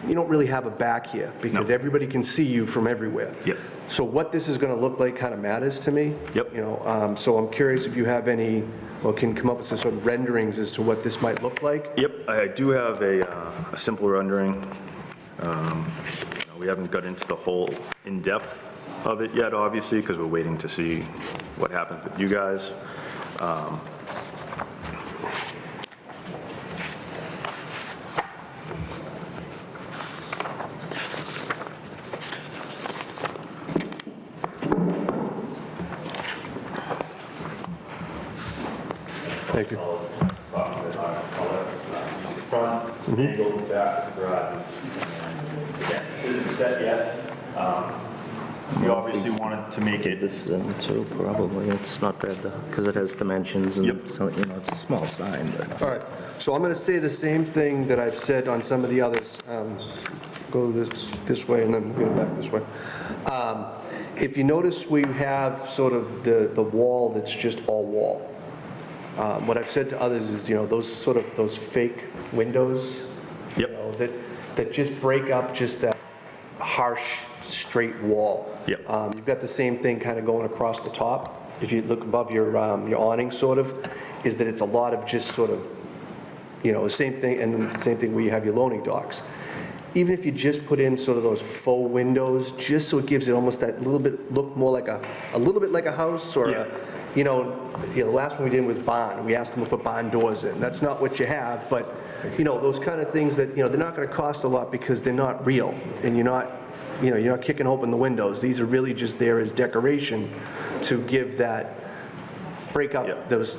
You don't really have a back here because No. everybody can see you from everywhere. Yep. So what this is going to look like kind of matters to me. Yep. You know, so I'm curious if you have any, or can come up with some sort of renderings as to what this might look like. Yep, I do have a simple rendering. We haven't got into the whole in-depth of it yet, obviously, because we're waiting to see what happens with you guys. Thank you. Front, angled back to the garage. Again, this isn't set yet. We obviously wanted to make it, This then too, probably. It's not bad because it has dimensions and Yep. so, you know, it's a small sign, but. All right, so I'm going to say the same thing that I've said on some of the others. Go this way and then go back this way. If you notice, we have sort of the wall that's just all wall. What I've said to others is, you know, those fake windows, you Yep. know, that just break up just that harsh, straight wall. Yep. You've got the same thing kind of going across the top. If you look above your awning, sort of, is that it's a lot of just sort of, you know, the same thing, and the same thing where you have your loading docks. Even if you just put in sort of those faux windows, just so it gives it almost that little bit, look more like a little bit like a house, or Yeah. you know, the last one we did was barn. We asked them to put barn doors in. That's not what you have, but, you know, those kind of things that, you know, they're not going to cost a lot because they're not real, and you're not kicking open the windows. These are really just there as decoration to give that, break Yeah. up those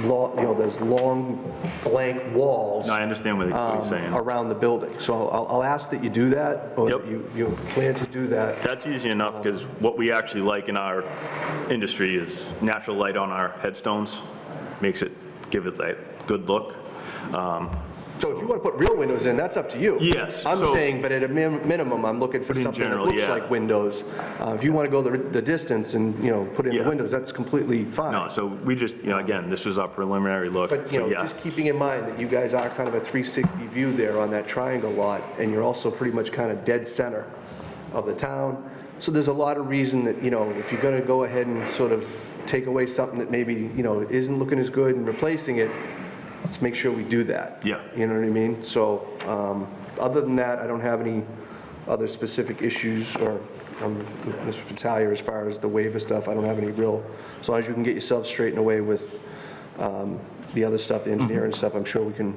long, you know, those long blank walls no, I understand what you're saying. around the building. So I'll ask that you do that, or Yep. you plan to do that. That's easy enough, because what we actually like in our industry is natural light on our headstones, give it that good look. So if you want to put real windows in, that's up to you. Yes, I'm so- saying, but at a minimum, I'm looking for But in something that general, looks yeah. like windows. If you want to go the distance and, you know, put in the Yeah. windows, that's completely fine. No, so we just, you know, again, this was our preliminary look, But, you so know, yeah. just keeping in mind that you guys are kind of a 360 view there on that triangle lot, and you're also pretty much kind of dead center of the town. So there's a lot of reason that, you know, if you're going to go ahead and sort of take away something that maybe, you know, isn't looking as good and replacing it, let's make sure we do that. Yeah. You know what I mean? So, other than that, I don't have any other specific issues, or Mr. Fattalia, as far as the waiver stuff, I don't have any real, as long as you can get yourself straightened away with the other stuff, the engineering stuff, I'm sure we can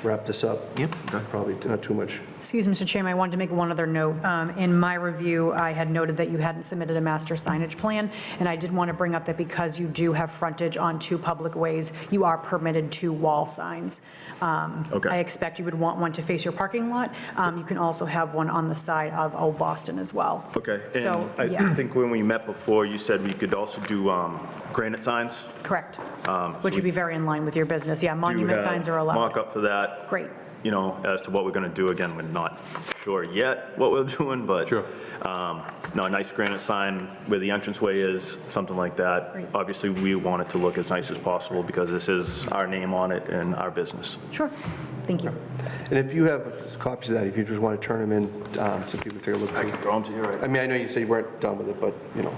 wrap this up. Yep. Probably not too much Excuse me, Mr. Chairman, I wanted to make one other note. In my review, I had noted that you hadn't submitted a master signage plan, and I did want to bring up that because you do have frontage on 2 public ways, you are permitted 2 wall signs. Okay. I expect you would want one to face your parking lot. You can also have one on the side of Old Boston as well. Okay, So, and yeah. I think when we met before, you said we could also do granite signs. Correct, So which would be very in line with your business. Yeah, do monument have signs are allowed. Mock-up for that, Great. you know, as to what we're going to do. Again, we're not sure yet what we're doing, but Sure. no, a nice granite sign where the entranceway is, something like that. Great. Obviously, we want it to look as nice as possible because this is our name on it and our business. Sure, thank you. And if you have copies of that, if you just want to turn them in so people take a look. I can throw them to you right I mean, I know you said you weren't done with it, but, you know.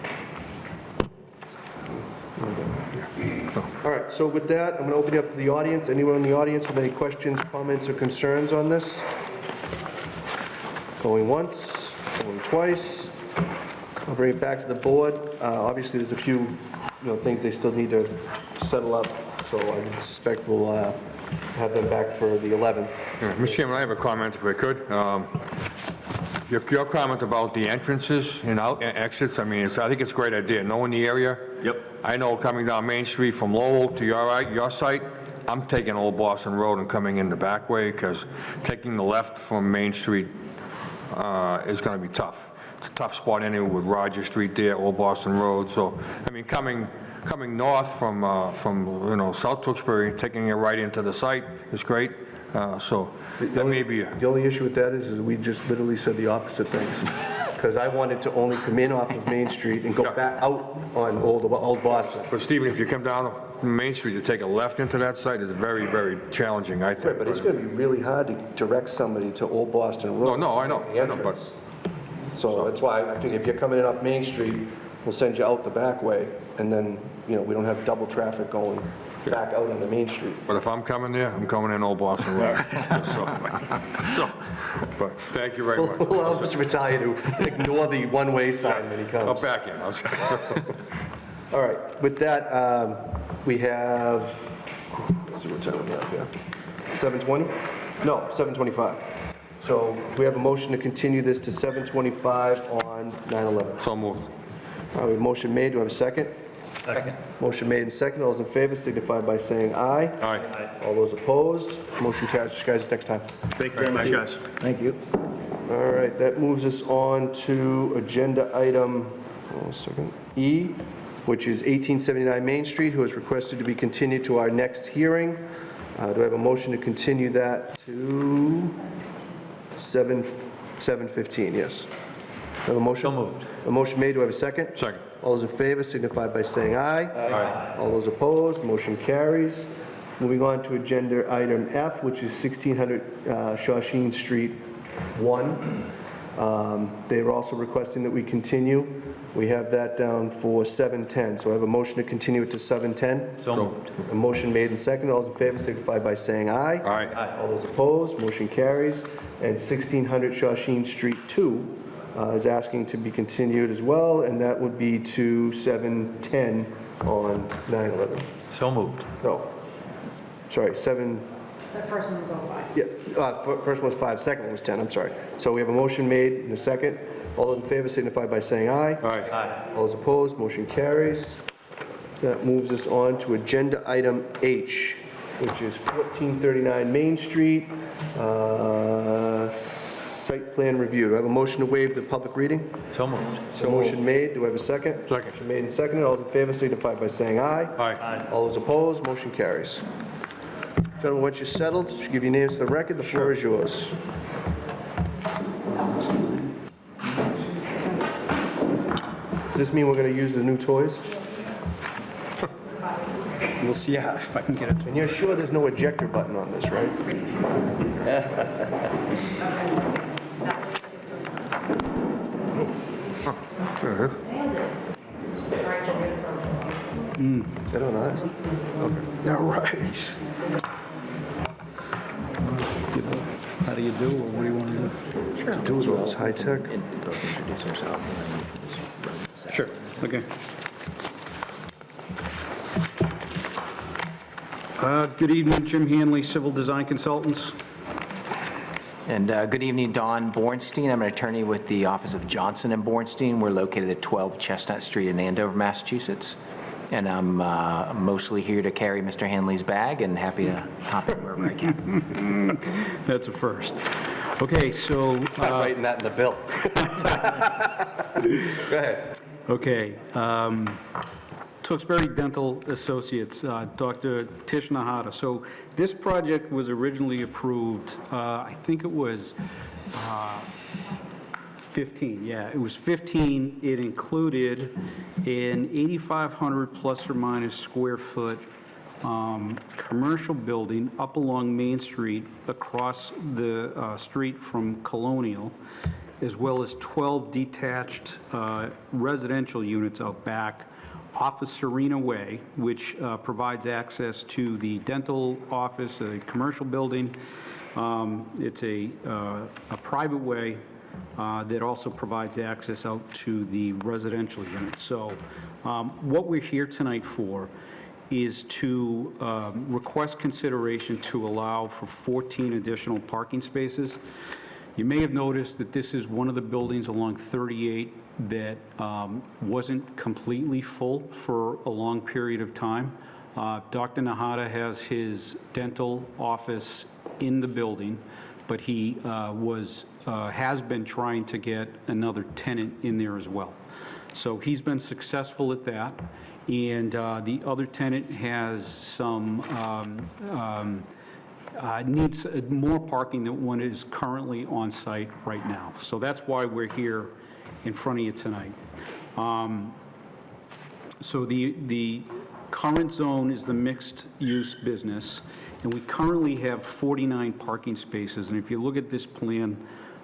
All right, so with that, I'm going to open it up to the audience. Anyone in the audience with any questions, comments, or concerns on this? Going once, going twice. I'll bring it back to the board. Obviously, there's a few, things they still need to settle up, so I suspect we'll have them back for the 11th. Yeah, Mr. Chairman, I have a comment if I could. Your comment about the entrances and exits, I mean, I think it's a great idea. Knowing the area. Yep. I know coming down Main Street from Lowell to your site, I'm taking Old Boston Road and coming in the back way because taking the left from Main Street is going to be tough. It's a tough spot anyway with Roger Street there, Old Boston Road. So, I mean, coming north from South Tewksbury, taking it right into the site is great. So that may be. The only issue with that is we just literally said the opposite things. Because I wanted to only come in off of Main Street and go back out on Old Boston. But Stephen, if you come down Main Street to take a left into that site, it's very, very challenging, I think. Right, but it's going to be really hard to direct somebody to Old Boston Road. No, I know, the I know, entrance. So that's why I think if you're coming in off Main Street, we'll send you out the back way, and then, we don't have double traffic going back out on the Main Street. But if I'm coming there, I'm coming in Old Boston Road. But thank you very much. We'll allow Mr. Battaglia to ignore the one-way sign when he I'll comes. back in. All right, with that, we have, let's see what time we have here. 7:20? No, 7:25. So do we have a motion to continue this to 7:25 on 9/11? So moved. All right, we have a motion made, do I have a second? Second. Motion made and second, all those in favor signify by saying aye. Aye. All those opposed, motion carries. Guys, next time. Thank you very much, guys. Thank you. All right, that moves us on to agenda item, hold on a second, E, which is 1879 Main Street, who has requested to be continued to our next hearing. Do I have a motion to continue that to 7:15? Yes. Do I have a motion? So moved. A motion made, do I have a second? Second. All those in favor signify by saying aye. Aye. All those opposed, motion carries. Moving on to agenda item F, which is 1600 Shawshene Street 1. They're also requesting that we continue. We have that down for 7:10. So I have a motion to continue it to 7:10. So moved. A motion made and seconded. All those in favor signify by saying aye. Aye. All those opposed, motion carries. And 1600 Shawshene Street 2 is asking to be continued as well, and that would be to 7:10 on 9/11. So moved. No, sorry, 7, That first one was 05. yeah, first one was 5, second one was 10, I'm sorry. So we have a motion made and a second. All those in favor signify by saying aye. Aye. All those opposed, motion carries. That moves us on to agenda item H, which is 1439 Main Street, site plan review. Do I have a motion to waive the public reading? So moved. So motion made, do I have a second? Second. Motion made and seconded, all those in favor signify by saying aye. Aye. All those opposed, motion carries. Gentlemen, once you're settled, if you give your names to the record, the floor is yours. Does this mean we're going to use the new toys? We'll see if I can get it. And you're sure there's no ejector button on this, right? Is that on ours? Okay. Yeah, right. How do you do, or what do you want to do? Sure. Do it all, it's high tech. Sure. Okay. Good evening, Jim Hanley, Civil Design Consultants. And good evening, Don Bornstein. I'm an attorney with the Office of Johnson and Bornstein. We're located at 12 Chestnut Street in Andover, Massachusetts. And I'm mostly here to carry Mr. Hanley's bag and happy to hop in wherever I can. That's a first. Okay, so. Not writing that in the bill. Go ahead. Okay. Tewksbury Dental Associates, Dr. Tish Nahata. So this project was originally approved, I think it was 15, yeah, it was 15. It included an 8,500 plus or minus square foot commercial building up along Main Street across the street from Colonial, as well as 12 detached residential units out back off of Serena Way, which provides access to the dental office, a commercial building. It's a private way that also provides access out to the residential units. So what we're here tonight for is to request consideration to allow for 14 additional parking spaces. You may have noticed that this is one of the buildings along 38 that wasn't completely full for a long period of time. Dr. Nahata has his dental office in the building, but he has been trying to get another tenant in there as well. So he's been successful at that, and the other tenant has some needs more parking than one is currently on site right now. So that's why we're here in front of you tonight. So the current zone is the mixed-use business, and we currently have 49 parking spaces. And if you look at this plan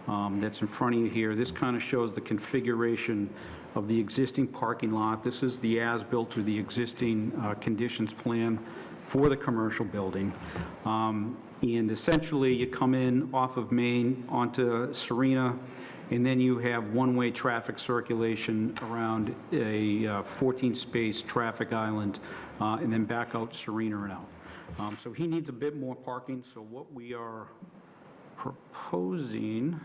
that's in front of you here, this kind of shows the configuration of the existing parking lot. This is the as-built or the existing conditions plan for the commercial building. And essentially, you come in off of Main onto Serena, and then you have one-way traffic circulation around a 14-space traffic island, and then back out Serena and out. So he needs a bit more parking, so what we are proposing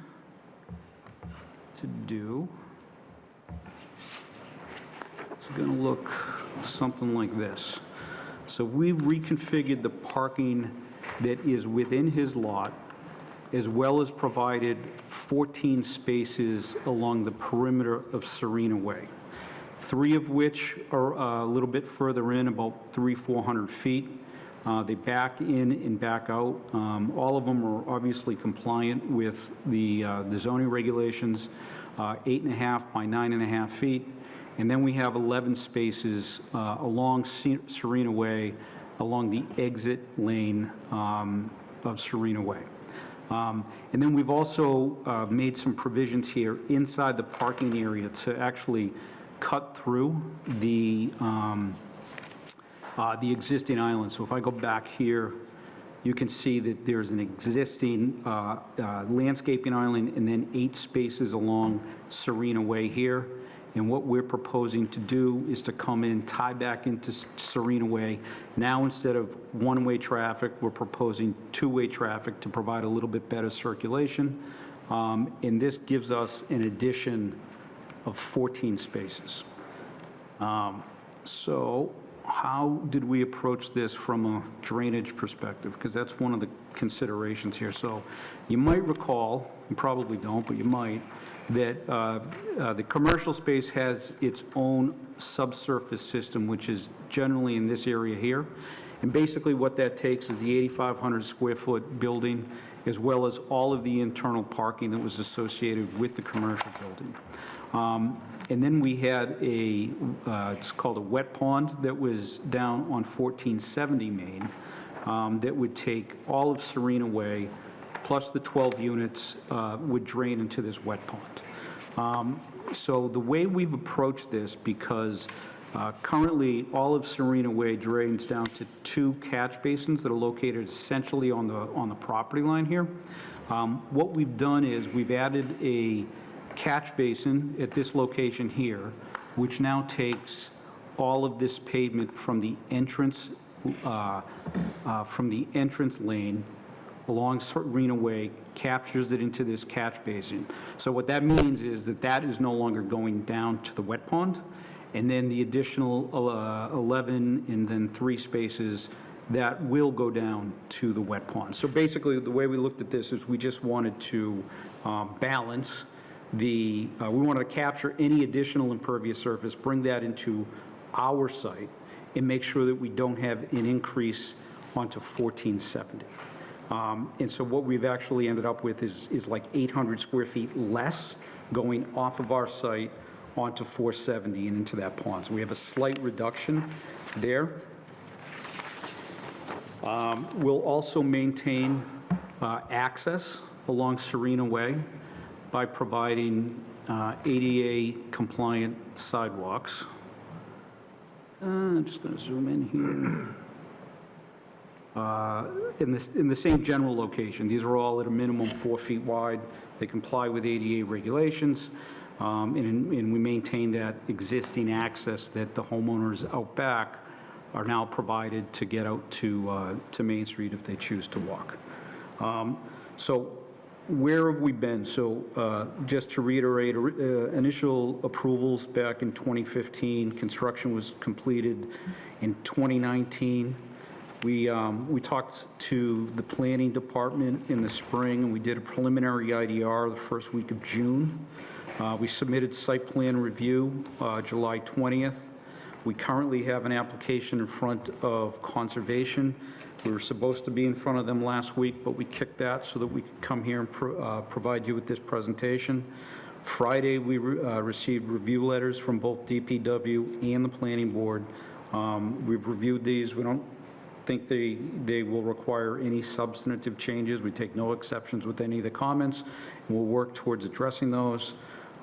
to do is going to look something like this. So we've reconfigured the parking that is within his lot, as well as provided 14 spaces along the perimeter of Serena Way, 3 of which are a little bit further in, about 300-400 feet. They back in and back out. All of them are obviously compliant with the zoning regulations, 8.5 by 9.5 feet. And then we have 11 spaces along Serena Way, along the exit lane of Serena Way. And then we've also made some provisions here inside the parking area to actually cut through the existing island. So if I go back here, you can see that there's an existing landscaping island and then 8 spaces along Serena Way here. And what we're proposing to do is to come in, tie back into Serena Way. Now, instead of one-way traffic, we're proposing two-way traffic to provide a little bit better circulation. And this gives us an addition of 14 spaces. So how did we approach this from a drainage perspective? Because that's one of the considerations here. So you might recall, you probably don't, but you might, that the commercial space has its own subsurface system, which is generally in this area here. And basically what that takes is the 8,500 square foot building, as well as all of the internal parking that was associated with the commercial building. And then we had it's called a wet pond that was down on 1470 Main that would take all of Serena Way, plus the 12 units would drain into this wet pond. So the way we've approached this, because currently all of Serena Way drains down to 2 catch basins that are located essentially on the property line here. What we've done is we've added a catch basin at this location here, which now takes all of this pavement from the entrance lane along Serena Way, captures it into this catch basin. So what that means is that that is no longer going down to the wet pond, and then the additional 11 and then 3 spaces that will go down to the wet pond. So basically, the way we looked at this is we just wanted to balance we wanted to capture any additional impervious surface, bring that into our site, and make sure that we don't have an increase onto 1470. And so what we've actually ended up with is like 800 square feet less going off of our site onto 470 and into that pond. So we have a slight reduction there. We'll also maintain access along Serena Way by providing ADA-compliant sidewalks. I'm just going to zoom in here. In the same general location. These are all at a minimum 4 feet wide. They comply with ADA regulations, and we maintain that existing access that the homeowners out back are now provided to get out to Main Street if they choose to walk. So where have we been? So just to reiterate, initial approvals back in 2015, construction was completed in 2019. We talked to the planning department in the spring, and we did a preliminary IDR the first week of June. We submitted site plan review July 20th. We currently have an application in front of Conservation. We were supposed to be in front of them last week, but we kicked that so that we could come here and provide you with this presentation. Friday, we received review letters from both DPW and the Planning Board. We've reviewed these. We don't think they will require any substantive changes. We take no exceptions with any of the comments, and we'll work towards addressing those.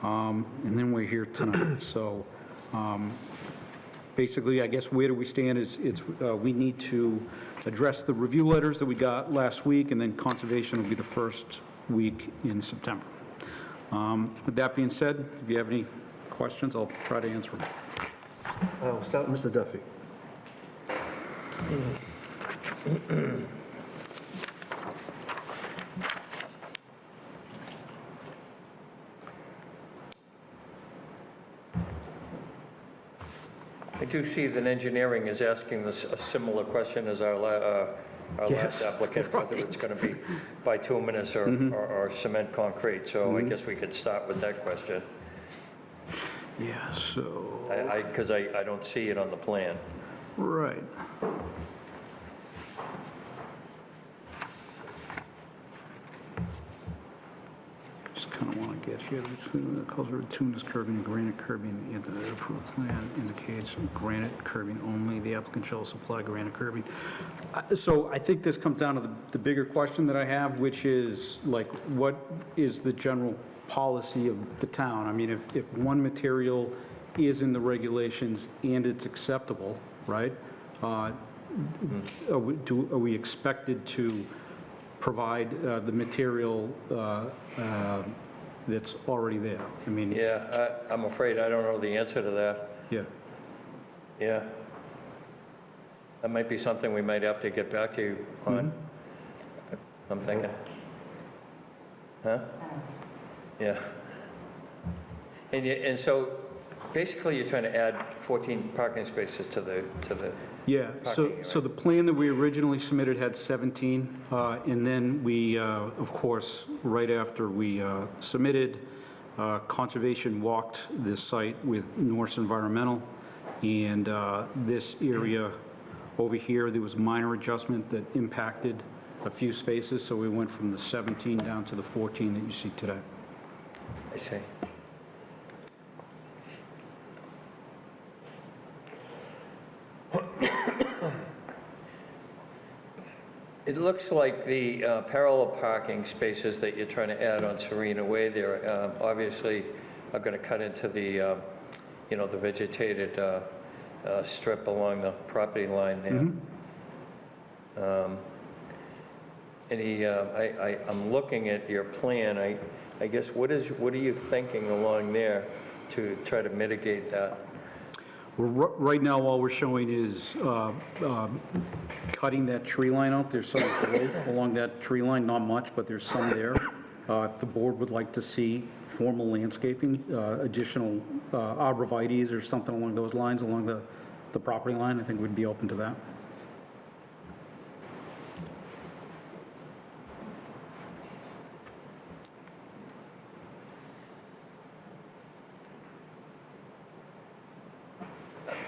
And then we're here tonight. So basically, I guess where do we stand is we need to address the review letters that we got last week, and then Conservation will be the first week in September. With that being said, if you have any questions, I'll try to answer them. We'll start with Mr. Duffy. I do see that engineering is asking a similar question as our last applicant, whether it's going to be bituminous or cement concrete. So I guess we could start with that question, Yeah, so, because I don't see it on the plan. right. Just kind of want to get here between the color of bituminous curbing and granite curbing. And the approved plan indicates granite curbing only. The applicant shall supply granite curbing. So I think this comes down to the bigger question that I have, which is like, what is the general policy of the town? I mean, if one material is in the regulations and it's acceptable, right? Are we expected to provide the material that's already there? I mean, Yeah, I'm afraid I don't know the answer to that. yeah. Yeah. That might be something we might have to get back to you on, I'm thinking. Huh? Yeah. And so basically you're trying to add 14 parking spaces to the Yeah, parking so the plan that we originally submitted had 17, and then we, of course, right after we submitted, Conservation walked this site with Norse Environmental, and this area over here, there was a minor adjustment that impacted a few spaces, so we went from the 17 down to the 14 that you see today. I see. It looks like the parallel parking spaces that you're trying to add on Serena Way there obviously are going to cut into the, the vegetated strip along the property line there. I'm looking at your plan. I guess what are you thinking along there to try to mitigate that? Right now, all we're showing is cutting that tree line out. There's some growth along that tree line, not much, but there's some there. If the board would like to see formal landscaping, additional arborvitaes or something along those lines, along the property line, I think we'd be open to that.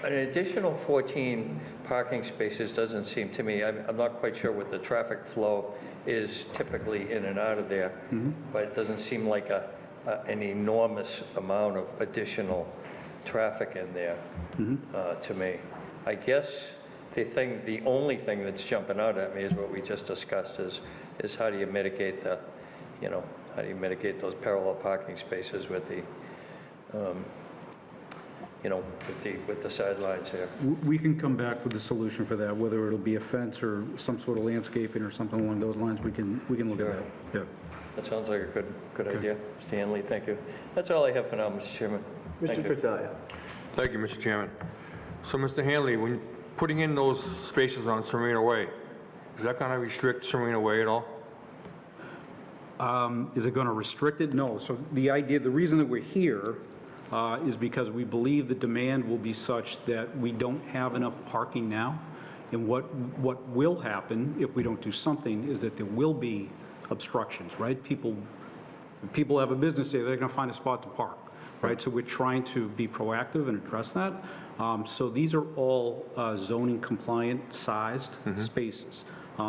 An additional 14 parking spaces doesn't seem to me, I'm not quite sure what the traffic flow is typically in and out of there, but it doesn't seem like an enormous amount of additional traffic in there to me. I guess the only thing that's jumping out at me is what we just discussed, is how do you mitigate how do you mitigate those parallel parking spaces with the, with the sidelines here? We can come back with a solution for that, whether it'll be a fence or some sort of landscaping or something along those lines, we can look at that. Yeah. That sounds like a good idea. Stanley, thank you. That's all I have for now, Mr. Chairman. Mr. Thank you. Fratelli. Thank you, Mr. Chairman. So, Mr. Hanley, when putting in those spaces on Serena Way, is that going to restrict Serena Way at all? Is it going to restrict it? No. So the reason that we're here is because we believe the demand will be such that we don't have enough parking now. And what will happen if we don't do something is that there will be obstructions, right? People have a business there, they're going to find a spot to park, right? So we're trying to be proactive and address that. So these are all zoning compliant sized spaces.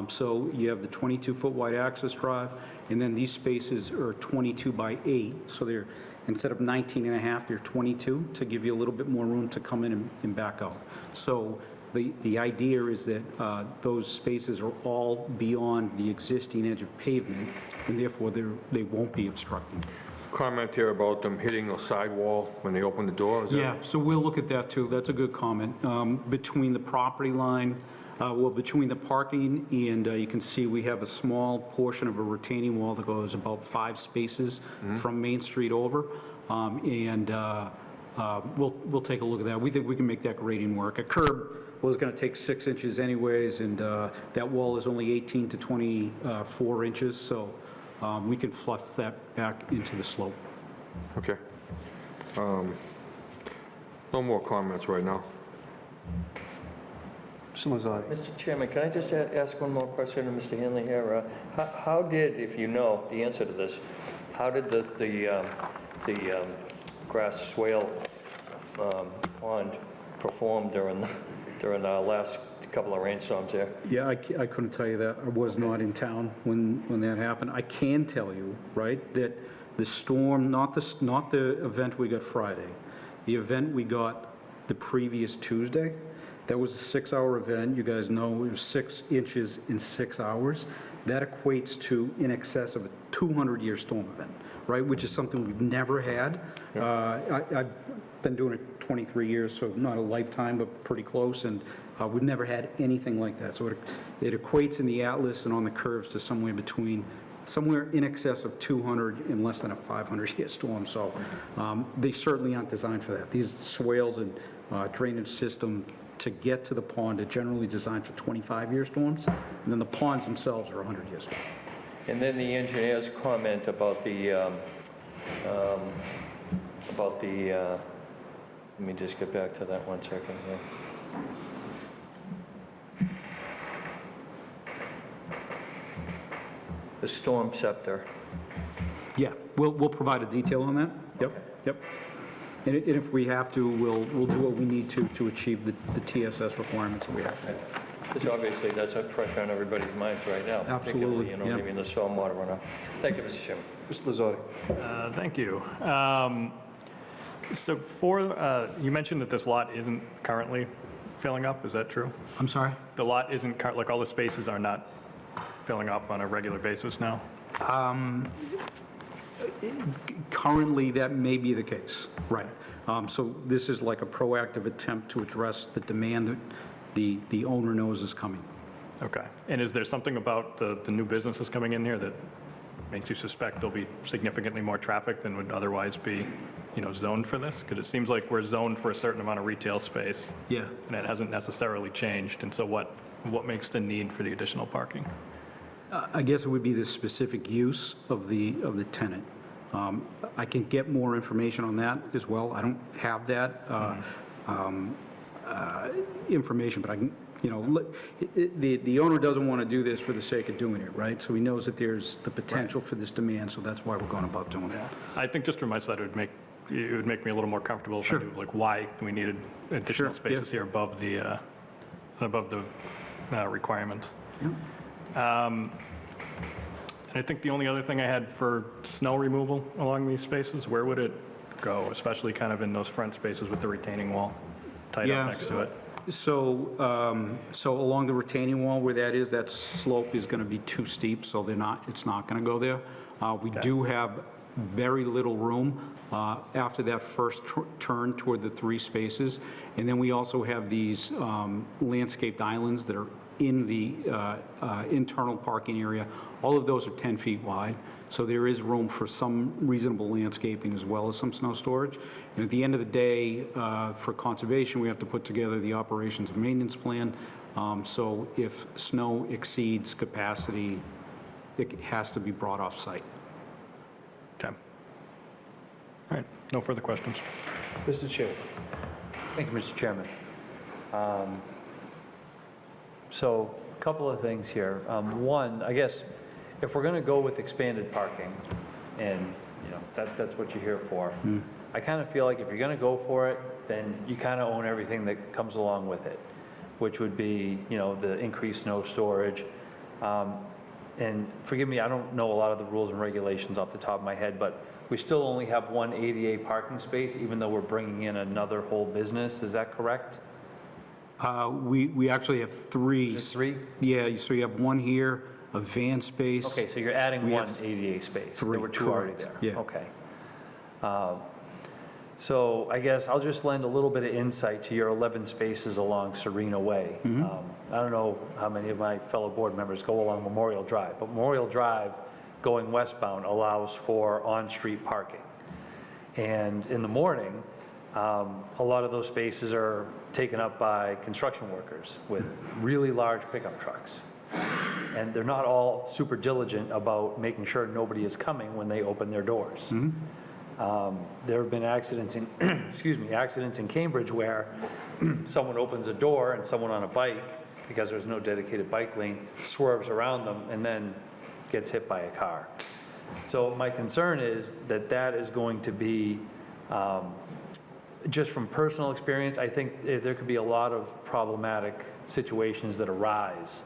So you have the 22-foot wide access drive, and then these spaces are 22 by 8. So they're, instead of 19 and a half, they're 22 to give you a little bit more room to come in and back out. So the idea is that those spaces are all beyond the existing edge of pavement, and therefore they won't be obstructing. Comment here about them hitting the sidewall when they open the door, is that? Yeah, so we'll look at that too. That's a good comment. Between the property line, between the parking and you can see we have a small portion of a retaining wall that goes about 5 spaces from Main Street over. We'll take a look at that. We think we can make that grading work. A curb was going to take 6 inches anyways, and that wall is only 18 to 24 inches, so we can fluff that back into the slope. Okay. No more comments right now. Mr. Lazardi. Mr. Chairman, can I just ask one more question to Mr. Hanley here? How did, if you know the answer to this, how did the grass swale pond perform during our last couple of rainstorms there? Yeah, I couldn't tell you that. I was not in town when that happened. I can tell you, right, that the storm, not the event we got Friday, the event we got the previous Tuesday, that was a 6-hour event. You guys know it was 6 inches in 6 hours. That equates to in excess of a 200-year storm event, right, which is something we've never had. I've been doing it 23 years, so not a lifetime, but pretty close, and we've never had anything like that. So it equates in the atlas and on the curves to somewhere in excess of 200 and less than a 500-year storm. So they certainly aren't designed for that. These swales and drainage system to get to the pond are generally designed for 25-year storms, and then the ponds themselves are 100-year storms. And then the engineer's comment about let me just get back to that 1 second here. The storm scepter. Yeah, we'll provide a detail on that. Yep. And if we have to, we'll do what we need to achieve the TSS requirements that we have. Because obviously that's fresh on everybody's minds right now. Absolutely, Particularly, yeah. maybe the stormwater runoff. Thank you, Mr. Chairman. Mr. Lazardi. Thank you. So you mentioned that this lot isn't currently filling up, is that true? I'm sorry? The lot isn't, like all the spaces are not filling up on a regular basis now? Currently, that may be the case, right. So this is like a proactive attempt to address the demand that the owner knows is coming. Okay. And is there something about the new businesses coming in here that makes you suspect there'll be significantly more traffic than would otherwise be zoned for this? Because it seems like we're zoned for a certain amount of retail space, Yeah. and it hasn't necessarily changed. And so what makes the need for the additional parking? I guess it would be the specific use of the tenant. I can get more information on that as well. I don't have that information, but I can, the owner doesn't want to do this for the sake of doing it, right? So he knows that there's the potential for this demand, so that's why we're going about doing that. I think just from my side, it would make me a little more comfortable if I knew, like, why we needed additional Sure, yeah. spaces here above the requirements. And I think the only other thing I had for snow removal along these spaces, where would it go, especially kind of in those front spaces with the retaining wall tied Yeah. up next to it? So along the retaining wall where that is, that slope is going to be too steep, so it's not going to go there. We do have very little room after that first turn toward the 3 spaces. And then we also have these landscaped islands that are in the internal parking area. All of those are 10 feet wide, so there is room for some reasonable landscaping as well as some snow storage. And at the end of the day, for conservation, we have to put together the operations and maintenance plan. So if snow exceeds capacity, it has to be brought off-site. Okay. All right, no further questions. Mr. Chairman. Thank you, Mr. Chairman. So a couple of things here. One, I guess, if we're going to go with expanded parking, and that's what you're here for, I kind of feel like if you're going to go for it, then you kind of own everything that comes along with it, which would be, the increased snow storage. And forgive me, I don't know a lot of the rules and regulations off the top of my head, but we still only have one ADA parking space, even though we're bringing in another whole business. Is that correct? We actually have 3. Is it 3? Yeah, so you have one here, a van space. Okay, so you're adding We one have ADA space. 3, There were 2 already correct, there. yeah. Okay. So I guess I'll just lend a little bit of insight to your 11 spaces along Serena Way. I don't know how many of my fellow board members go along Memorial Drive, but Memorial Drive going westbound allows for on-street parking. And in the morning, a lot of those spaces are taken up by construction workers with really large pickup trucks. And they're not all super diligent about making sure nobody is coming when they open their doors. There have been accidents in, accidents in Cambridge where someone opens a door and someone on a bike, because there's no dedicated bike lane, swerves around them and then gets hit by a car. So my concern is that that is going to be, just from personal experience, I think there could be a lot of problematic situations that arise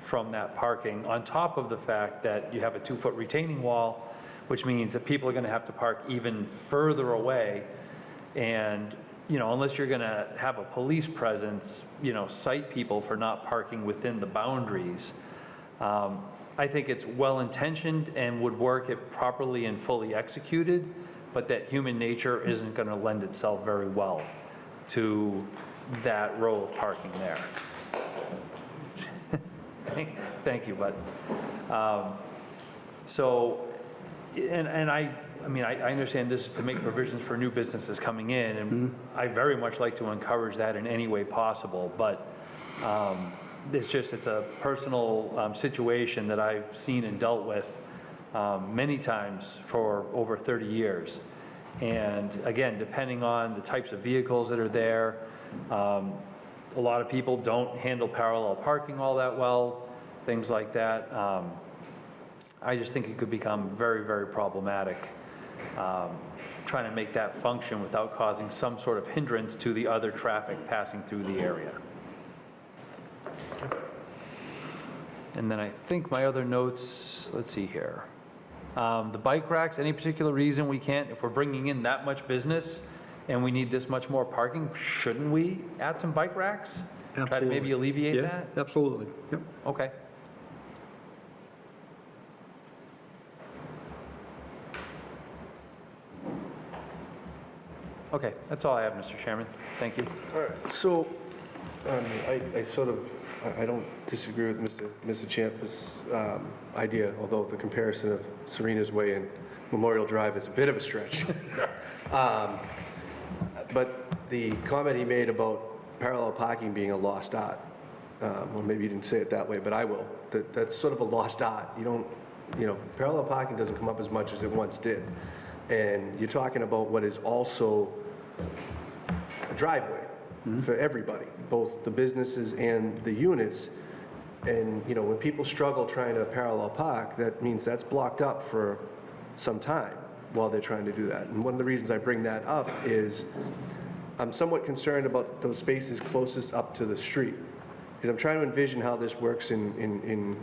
from that parking, on top of the fact that you have a 2-foot retaining wall, which means that people are going to have to park even further away. And, unless you're going to have a police presence, cite people for not parking within the boundaries. I think it's well-intentioned and would work if properly and fully executed, but that human nature isn't going to lend itself very well to that row of parking there. Thank you, bud. I understand this is to make provisions for new businesses coming in, and I very much like to encourage that in any way possible, but it's a personal situation that I've seen and dealt with many times for over 30 years. And again, depending on the types of vehicles that are there, a lot of people don't handle parallel parking all that well, things like that. I just think it could become very, very problematic trying to make that function without causing some sort of hindrance to the other traffic passing through the area. And then I think my other notes, let's see here. The bike racks, any particular reason we can't, if we're bringing in that much business and we need this much more parking, shouldn't we add some bike racks? Absolutely. Try to maybe alleviate that? Yeah, absolutely. Yep. Okay. Okay, that's all I have, Mr. Chairman. Thank you. All right, so I don't disagree with Mr. Champa's idea, although the comparison of Serena's Way and Memorial Drive is a bit of a stretch. But the comment he made about parallel parking being a lost art, well, maybe you didn't say it that way, but I will, that's sort of a lost art. You don't, parallel parking doesn't come up as much as it once did. And you're talking about what is also a driveway for everybody, both the businesses and the units. And, when people struggle trying to parallel park, that means that's blocked up for some time while they're trying to do that. And one of the reasons I bring that up is I'm somewhat concerned about those spaces closest up to the street, because I'm trying to envision how this works in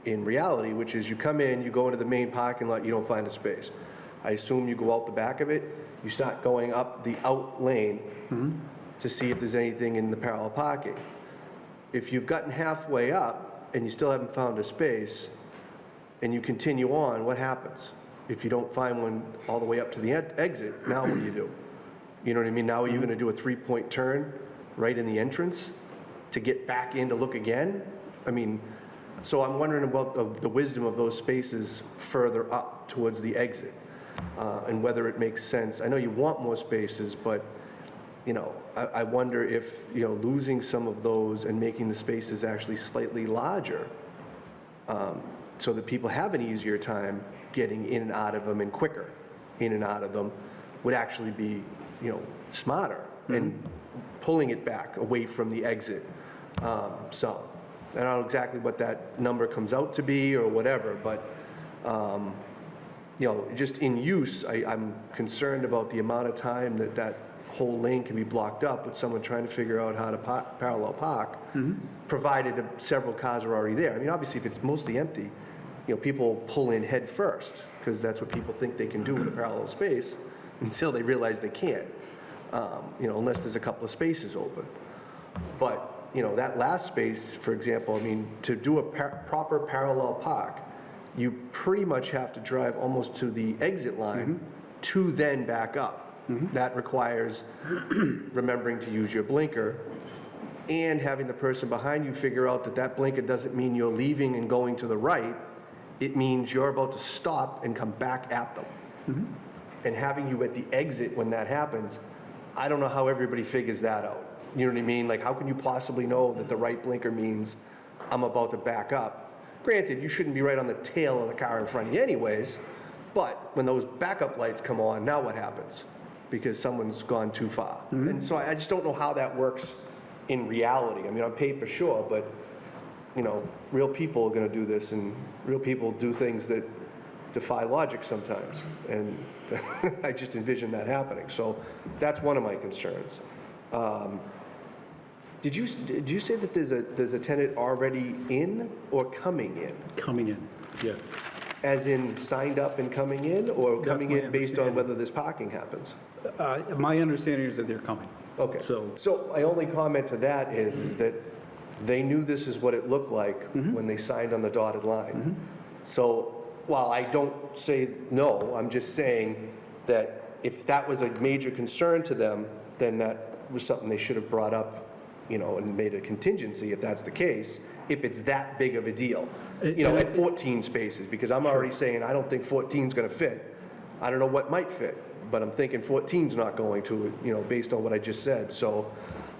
reality, which is you come in, you go into the main parking lot, you don't find a space. I assume you go out the back of it, you start going up the out lane to see if there's anything in the parallel parking. If you've gotten halfway up and you still haven't found a space, and you continue on, what happens? If you don't find one all the way up to the exit, now what do you do? You know what I mean? Now are you going to do a 3-point turn right in the entrance to get back in to look again? I mean, so I'm wondering about the wisdom of those spaces further up towards the exit, and whether it makes sense. I know you want more spaces, but, I wonder if, losing some of those and making the spaces actually slightly larger, so that people have an easier time getting in and out of them and quicker in and out of them, would actually be, smarter and pulling it back away from the exit some. I don't know exactly what that number comes out to be or whatever, but, just in use, I'm concerned about the amount of time that whole lane can be blocked up with someone trying to figure out how to parallel park, provided several cars are already there. I mean, obviously, if it's mostly empty, people pull in head first, because that's what people think they can do with a parallel space, until they realize they can't, unless there's a couple of spaces open. But, that last space, for example, I mean, to do a proper parallel park, you pretty much have to drive almost to the exit line to then back up. That requires remembering to use your blinker and having the person behind you figure out that blinker doesn't mean you're leaving and going to the right. It means you're about to stop and come back at them. And having you at the exit when that happens, I don't know how everybody figures that out. You know what I mean? Like, how can you possibly know that the right blinker means I'm about to back up? Granted, you shouldn't be right on the tail of the car in front of you anyways, but when those backup lights come on, now what happens? Because someone's gone too far. And so I just don't know how that works in reality. I mean, on paper, sure, but, real people are going to do this, and real people do things that defy logic sometimes. And I just envision that happening. So that's one of my concerns. Did you say that there's a tenant already in or coming in? Coming in, yeah. As in signed up and coming in, or That's coming my in based on understanding. whether this parking happens? My understanding is that they're coming. Okay. So- my only comment to that is that they knew this is what it looked like when they signed on the dotted line. So while I don't say no, I'm just saying that if that was a major concern to them, then that was something they should have brought up, and made a contingency if that's the case, if it's that big of a deal. At 14 spaces, because I'm already saying I don't think 14 is going to fit. I don't know what might fit, but I'm thinking 14 is not going to, based on what I just said. So,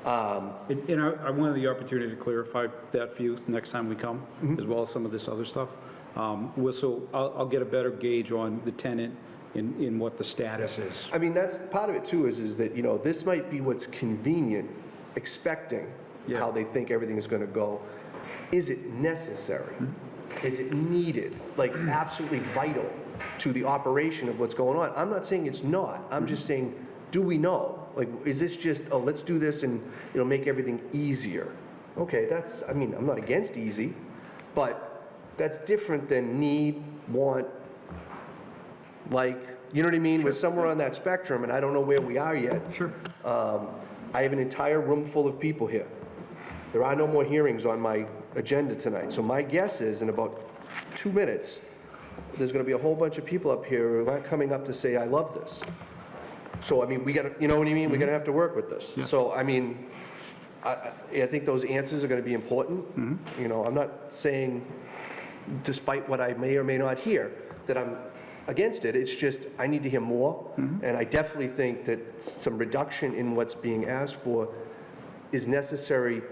And I wanted the opportunity to clarify that for you next time we come, as well as some of this other stuff. So I'll get a better gauge on the tenant in what the status is. I mean, that's part of it too, is that, this might be what's convenient, expecting how they think everything is going to go. Is it necessary? Is it needed? Like, absolutely vital to the operation of what's going on? I'm not saying it's not. I'm just saying, do we know? Like, is this just, let's do this and it'll make everything easier? Okay, I'm not against easy, but that's different than need, want, like, you know what I mean? We're somewhere on that spectrum, and I don't know where we are yet. Sure. I have an entire room full of people here. There are no more hearings on my agenda tonight, so my guess is in about 2 minutes, there's going to be a whole bunch of people up here who aren't coming up to say, I love this. So, I mean, we got to, you know what I mean? We're going to have to work with this. Yeah. So, I mean, I think those answers are going to be important. I'm not saying, despite what I may or may not hear, that I'm against it, it's just, I need to hear more, and I definitely think that some reduction in what's being asked for is necessary.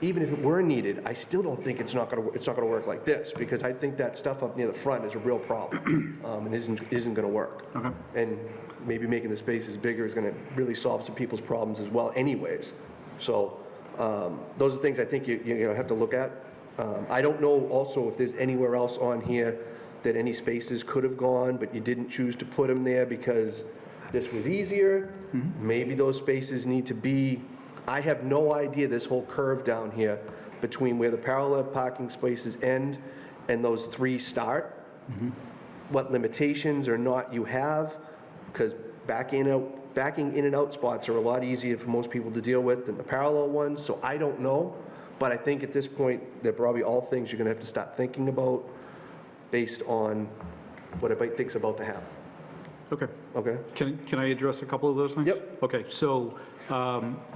Even if it were needed, I still don't think it's not going to work like this, because I think that stuff up near the front is a real problem, and isn't going to work. Okay. And maybe making the spaces bigger is going to really solve some people's problems as well anyways. So those are things I think you have to look at. I don't know also if there's anywhere else on here that any spaces could have gone, but you didn't choose to put them there because this was easier. Maybe those spaces need to be, I have no idea, this whole curve down here between where the parallel parking spaces end and those 3 start, what limitations or not you have, because backing in and out spots are a lot easier for most people to deal with than the parallel ones, so I don't know. But I think at this point, they're probably all things you're going to have to start thinking about based on what everybody thinks about to happen. Okay. Okay? Can I address a couple of those things? Yep. Okay, so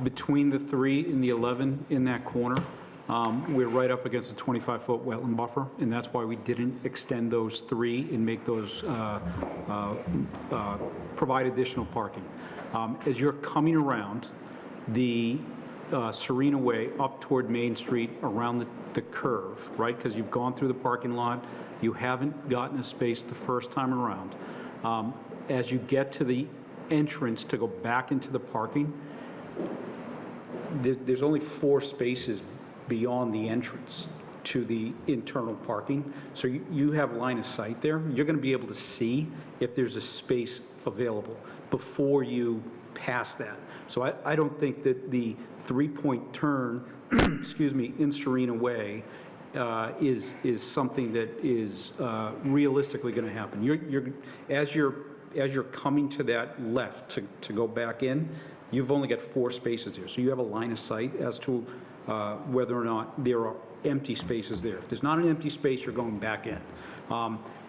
between the 3 and the 11 in that corner, we're right up against a 25-foot wetland buffer, and that's why we didn't extend those 3 and make those, provide additional parking. As you're coming around the Serena Way up toward Main Street around the curve, right? Because you've gone through the parking lot, you haven't gotten a space the first time around. As you get to the entrance to go back into the parking, there's only 4 spaces beyond the entrance to the internal parking. So you have line of sight there. You're going to be able to see if there's a space available before you pass that. So I don't think that the 3-point turn, excuse me, in Serena Way is something that is realistically going to happen. As you're coming to that left to go back in, you've only got 4 spaces there. So you have a line of sight as to whether or not there are empty spaces there. If there's not an empty space, you're going back in.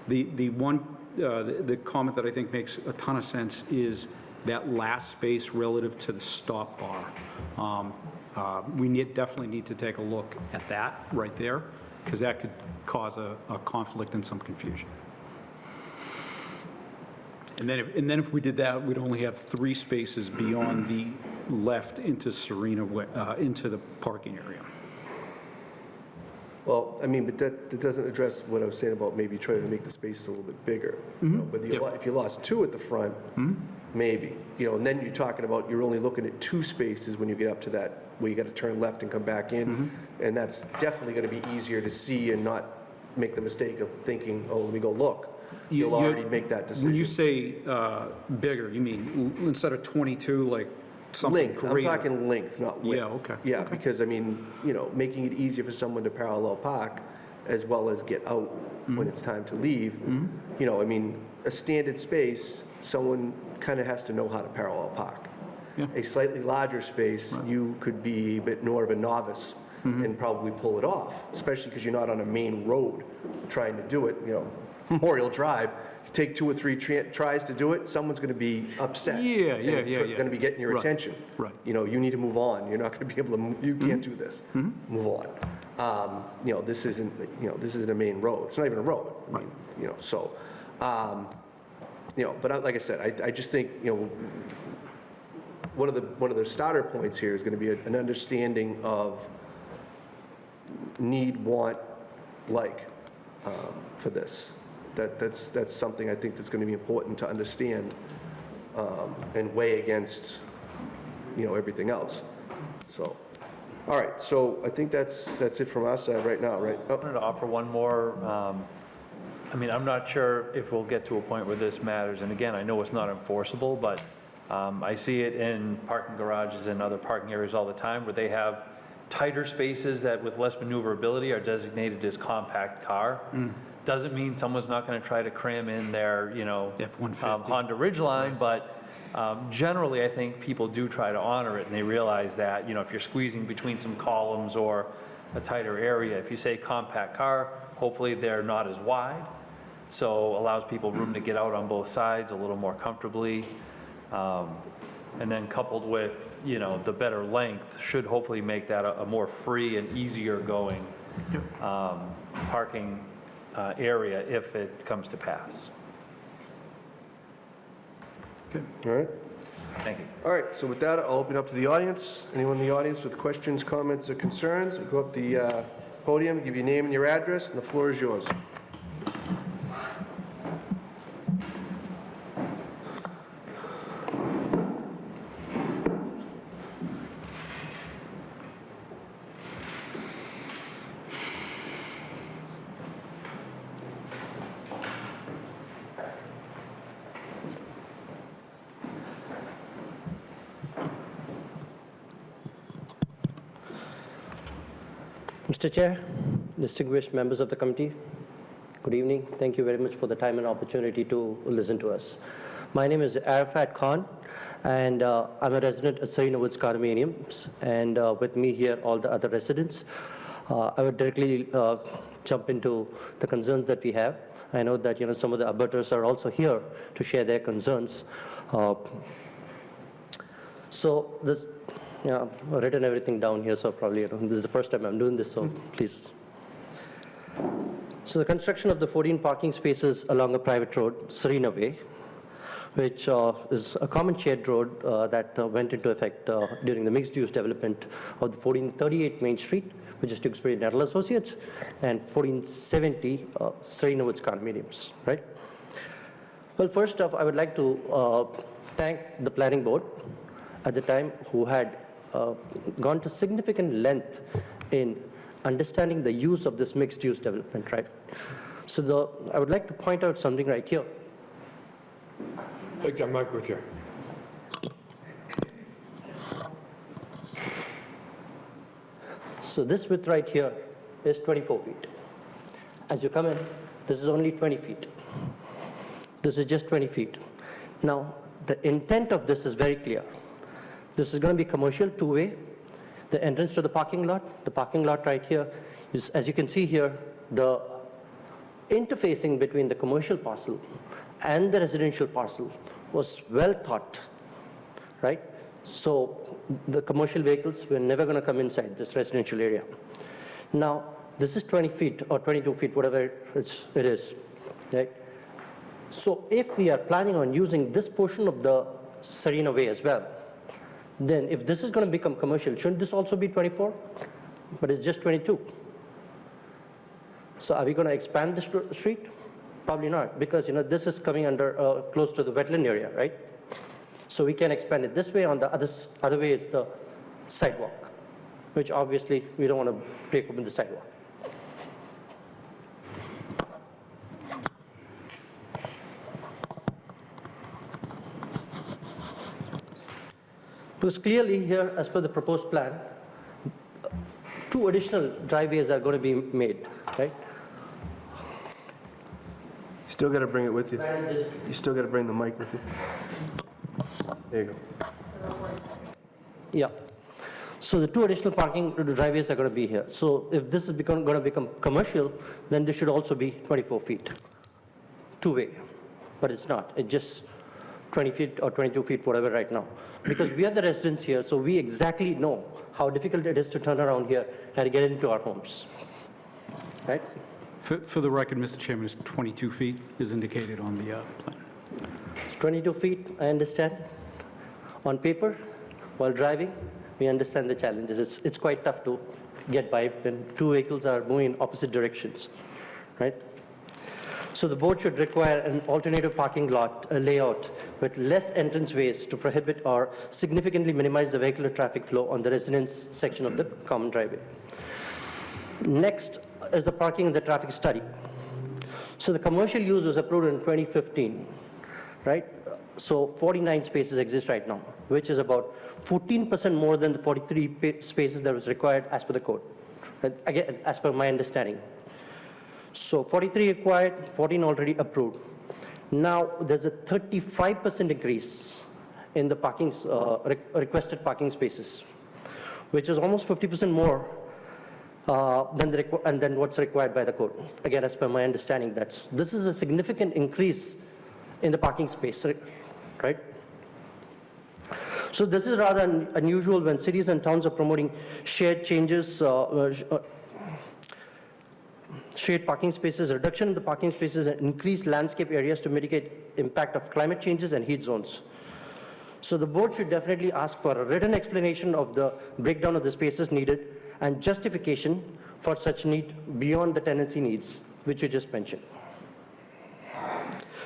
The comment that I think makes a ton of sense is that last space relative to the stop bar. We definitely need to take a look at that right there, because that could cause a conflict and some confusion. And then if we did that, we'd only have 3 spaces beyond the left into Serena Way, into the parking area. Well, I mean, but that doesn't address what I was saying about maybe trying to make the space a little bit bigger. You know, but if you lost 2 at the front, maybe, and then you're talking about, you're only looking at 2 spaces when you get up to that, where you got to turn left and come back in. And that's definitely going to be easier to see and not make the mistake of thinking, oh, let me go look. You'll already make that decision. When you say bigger, you mean instead of 22, like something Length, I'm greater? talking length, not width. Yeah, okay. Yeah, Okay. because I mean, making it easier for someone to parallel park as well as get out when it's time to leave. I mean, a standard space, someone kind of has to know how to parallel park. Yeah. A slightly larger space, you could be a bit more of a novice and probably pull it off, especially because you're not on a main road trying to do it, Memorial Drive. Take 2 or 3 tries to do it, someone's going to be upset. Yeah. Going to be getting your Right, attention. right. You need to move on. You're not going to be able to, you can't do this. Move on. This isn't a main road. It's not even a road. I mean, so, but like I said, I just think, one of the starter points here is going to be an understanding of need, want, like, for this. That's something I think that's going to be important to understand and weigh against, everything else. So, all right, so I think that's it from our side right now, right? I wanted to offer one more. I'm not sure if we'll get to a point where this matters, and again, I know it's not enforceable, but I see it in parking garages and other parking areas all the time where they have tighter spaces that with less maneuverability are designated as compact car. Doesn't mean someone's not going to try to cram in their, F-150. Honda Ridgeline, but generally, I think people do try to honor it, and they realize that, if you're squeezing between some columns or a tighter area, if you say compact car, hopefully they're not as wide, so allows people room to get out on both sides a little more comfortably. And then coupled with, the better length should hopefully make that a more free and easier going parking area if it comes to pass. All right? Thank you. All right, so with that, I'll open up to the audience. Anyone in the audience with questions, comments, or concerns? Go up the podium, give your name and your address, and the floor is yours. Mr. Chair, distinguished members of the committee, good evening. Thank you very much for the time and opportunity to listen to us. My name is Arafat Khan, and I'm a resident at Serena Woods condominiums, and with me here, all the other residents. I would directly jump into the concerns that we have. I know that some of the abutters are also here to share their concerns. So this. Yeah, I've written everything down here, so probably this is the first time I'm doing this, so please. So the construction of the 14 parking spaces along a private road, Serena Way, which is a common shared road that went into effect during the mixed-use development of the 1438 Main Street, which is Tewksbury Nettle Associates, and 1470 Serena Woods condominiums, right? Well, first off, I would like to thank the planning board at the time who had gone to significant length in understanding the use of this mixed-use development, right? So I would like to point out something right here. Take that mic with you. So this width right here is 24 feet. As you come in, this is only 20 feet. This is just 20 feet. Now, the intent of this is very clear. This is going to be commercial, two-way. The entrance to the parking lot right here is, as you can see here, the interfacing between the commercial parcel and the residential parcel was well thought, right? So the commercial vehicles were never going to come inside this residential area. Now, this is 20 feet or 22 feet, whatever it is, right? So if we are planning on using this portion of the Serena Way as well, then if this is going to become commercial, shouldn't this also be 24? But it's just 22. So are we going to expand the street? Probably not, because this is coming under close to the wetland area, right? So we can expand it this way. On the other way, it's the sidewalk, which obviously we don't want to break open the sidewalk. Because clearly here, as per the proposed plan, 2 additional driveways are going to be made, right? Still got to bring it with you. You still got to bring the mic with you. There you go. Yeah. So the 2 additional parking driveways are going to be here. So if this is going to become commercial, then this should also be 24 feet, two-way. But it's not. It's just 20 feet or 22 feet, whatever right now. Because we are the residents here, so we exactly know how difficult it is to turn around here and get into our homes, right? For the record, Mr. Chairman, it's 22 feet is indicated on the plan. 22 feet, I understand. On paper, while driving, we understand the challenges. It's quite tough to get by when 2 vehicles are moving in opposite directions, right? So the board should require an alternative parking lot layout with less entrance ways to prohibit or significantly minimize the vehicular traffic flow on the residence section of the common driveway. Next is the parking and the traffic study. So the commercial use was approved in 2015, right? So 49 spaces exist right now, which is about 14% more than the 43 spaces that was required as per the code. Again, as per my understanding. So 43 required, 14 already approved. Now there's a 35% increase in the requested parking spaces, which is almost 50% more than what's required by the code. Again, as per my understanding, this is a significant increase in the parking space, right? So this is rather unusual when cities and towns are promoting shared changes, shared parking spaces, reduction in the parking spaces, and increased landscape areas to mitigate impact of climate changes and heat zones. So the board should definitely ask for a written explanation of the breakdown of the spaces needed and justification for such need beyond the tenancy needs, which you just mentioned.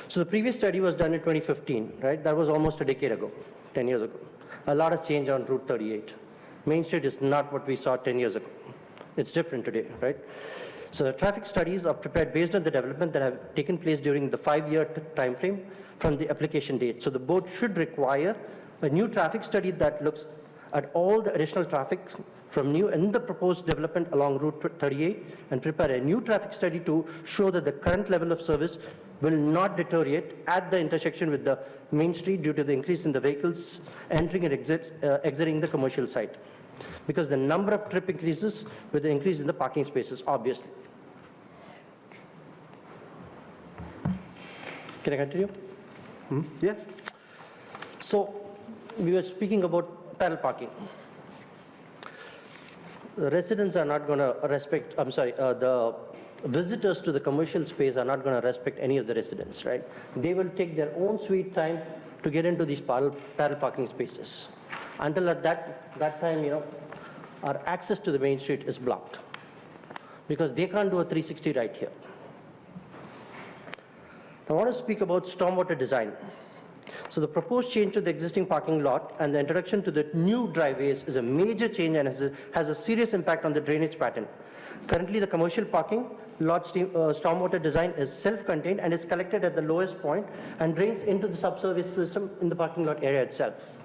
So the previous study was done in 2015, right? That was almost a decade ago, 10 years ago. A lot has changed on Route 38. Main Street is not what we saw 10 years ago. It's different today, right? So the traffic studies are prepared based on the development that have taken place during the 5-year time frame from the application date. So the board should require a new traffic study that looks at all the additional traffic from new and the proposed development along Route 38 and prepare a new traffic study to show that the current level of service will not deteriorate at the intersection with the Main Street due to the increase in the vehicles entering and exiting the commercial site. Because the number of trip increases with the increase in the parking spaces, obviously. Can I continue? Yeah. So we were speaking about parallel parking. The residents are not going to respect, the visitors to the commercial space are not going to respect any of the residents, right? They will take their own sweet time to get into these parallel parking spaces. Until at that time, our access to the Main Street is blocked because they can't do a 360 right here. I want to speak about stormwater design. So the proposed change to the existing parking lot and the introduction to the new driveways is a major change and has a serious impact on the drainage pattern. Currently, the commercial parking lot stormwater design is self-contained and is collected at the lowest point and drains into the subsurface system in the parking lot area itself.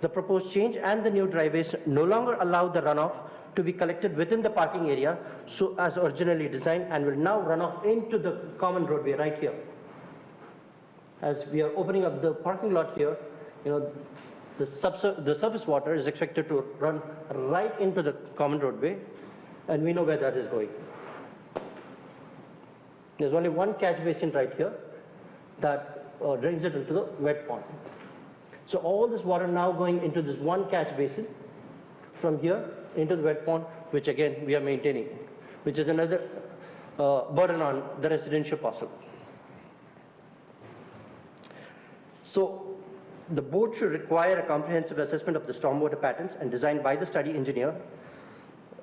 The proposed change and the new driveways no longer allow the runoff to be collected within the parking area so as originally designed and will now run off into the common roadway right here. As we are opening up the parking lot here, the surface water is expected to run right into the common roadway, and we know where that is going. There's only one catch basin right here that drains it into the wet pond. So all this water now going into this one catch basin from here into the wet pond, which again we are maintaining, which is another burden on the residential parcel. So the board should require a comprehensive assessment of the stormwater patterns and design by the city engineer,